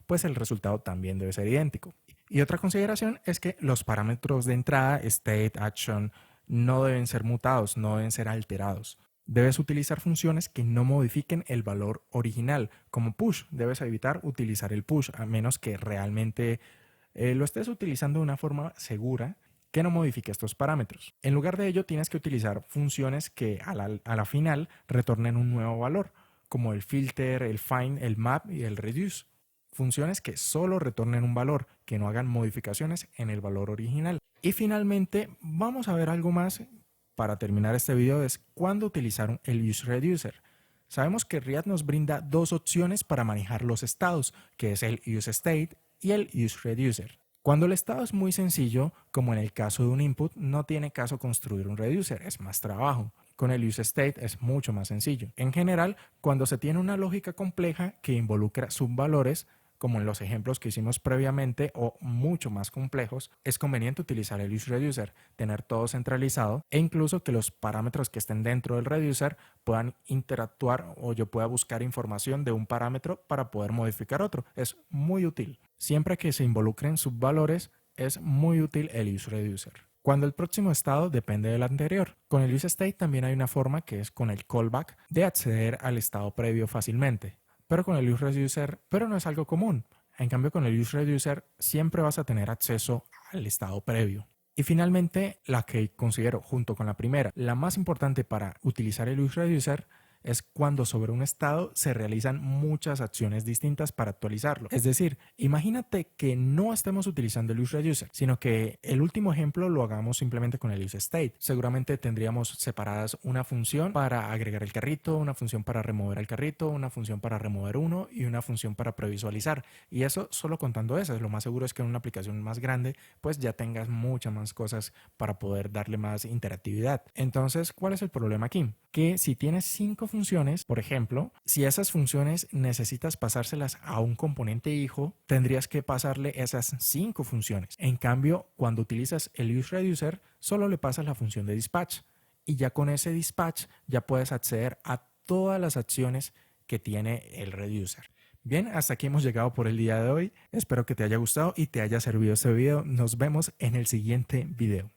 [SPEAKER 1] pues el resultado también debe ser idéntico. Y otra consideración es que los parámetros de entrada, state, action, no deben ser mutados, no deben ser alterados. Debes utilizar funciones que no modifiquen el valor original, como push. Debes evitar utilizar el push, a menos que realmente lo estés utilizando de una forma segura que no modifique estos parámetros. En lugar de ello, tienes que utilizar funciones que a la final retornen un nuevo valor, como el filter, el find, el map y el reduce. Funciones que solo retornen un valor, que no hagan modificaciones en el valor original. Y finalmente, vamos a ver algo más. Para terminar este video es cuándo utilizar el useReducer. Sabemos que React nos brinda dos opciones para manejar los estados, que es el useState y el useReducer. Cuando el estado es muy sencillo, como en el caso de un input, no tiene caso construir un reducer, es más trabajo. Con el useState es mucho más sencillo. En general, cuando se tiene una lógica compleja que involucra subvalores, como en los ejemplos que hicimos previamente o mucho más complejos, es conveniente utilizar el useReducer, tener todo centralizado e incluso que los parámetros que estén dentro del reducer puedan interactuar o yo pueda buscar información de un parámetro para poder modificar otro. Es muy útil. Siempre que se involucren subvalores, es muy útil el useReducer. Cuando el próximo estado depende del anterior. Con el useState también hay una forma que es con el callback de acceder al estado previo fácilmente. Pero con el useReducer, pero no es algo común. En cambio, con el useReducer siempre vas a tener acceso al estado previo. Y finalmente, la que considero junto con la primera, la más importante para utilizar el useReducer es cuando sobre un estado se realizan muchas acciones distintas para actualizarlo. Es decir, imagínate que no estemos utilizando el useReducer, sino que el último ejemplo lo hagamos simplemente con el useState. Seguramente tendríamos separadas una función para agregar el carrito, una función para remover el carrito, una función para remover uno y una función para previsualizar. Y eso solo contando esas. Lo más seguro es que en una aplicación más grande pues ya tengas muchas más cosas para poder darle más interactividad. Entonces, ¿cuál es el problema aquí? Que si tienes 5 funciones, por ejemplo, si esas funciones necesitas pasárselas a un componente hijo, tendrías que pasarle esas 5 funciones. En cambio, cuando utilizas el useReducer, solo le pasas la función de dispatch y ya con ese dispatch ya puedes acceder a todas las acciones que tiene el reducer. Bien, hasta aquí hemos llegado por el día de hoy. Espero que te haya gustado y te haya servido este video. Nos vemos en el siguiente video.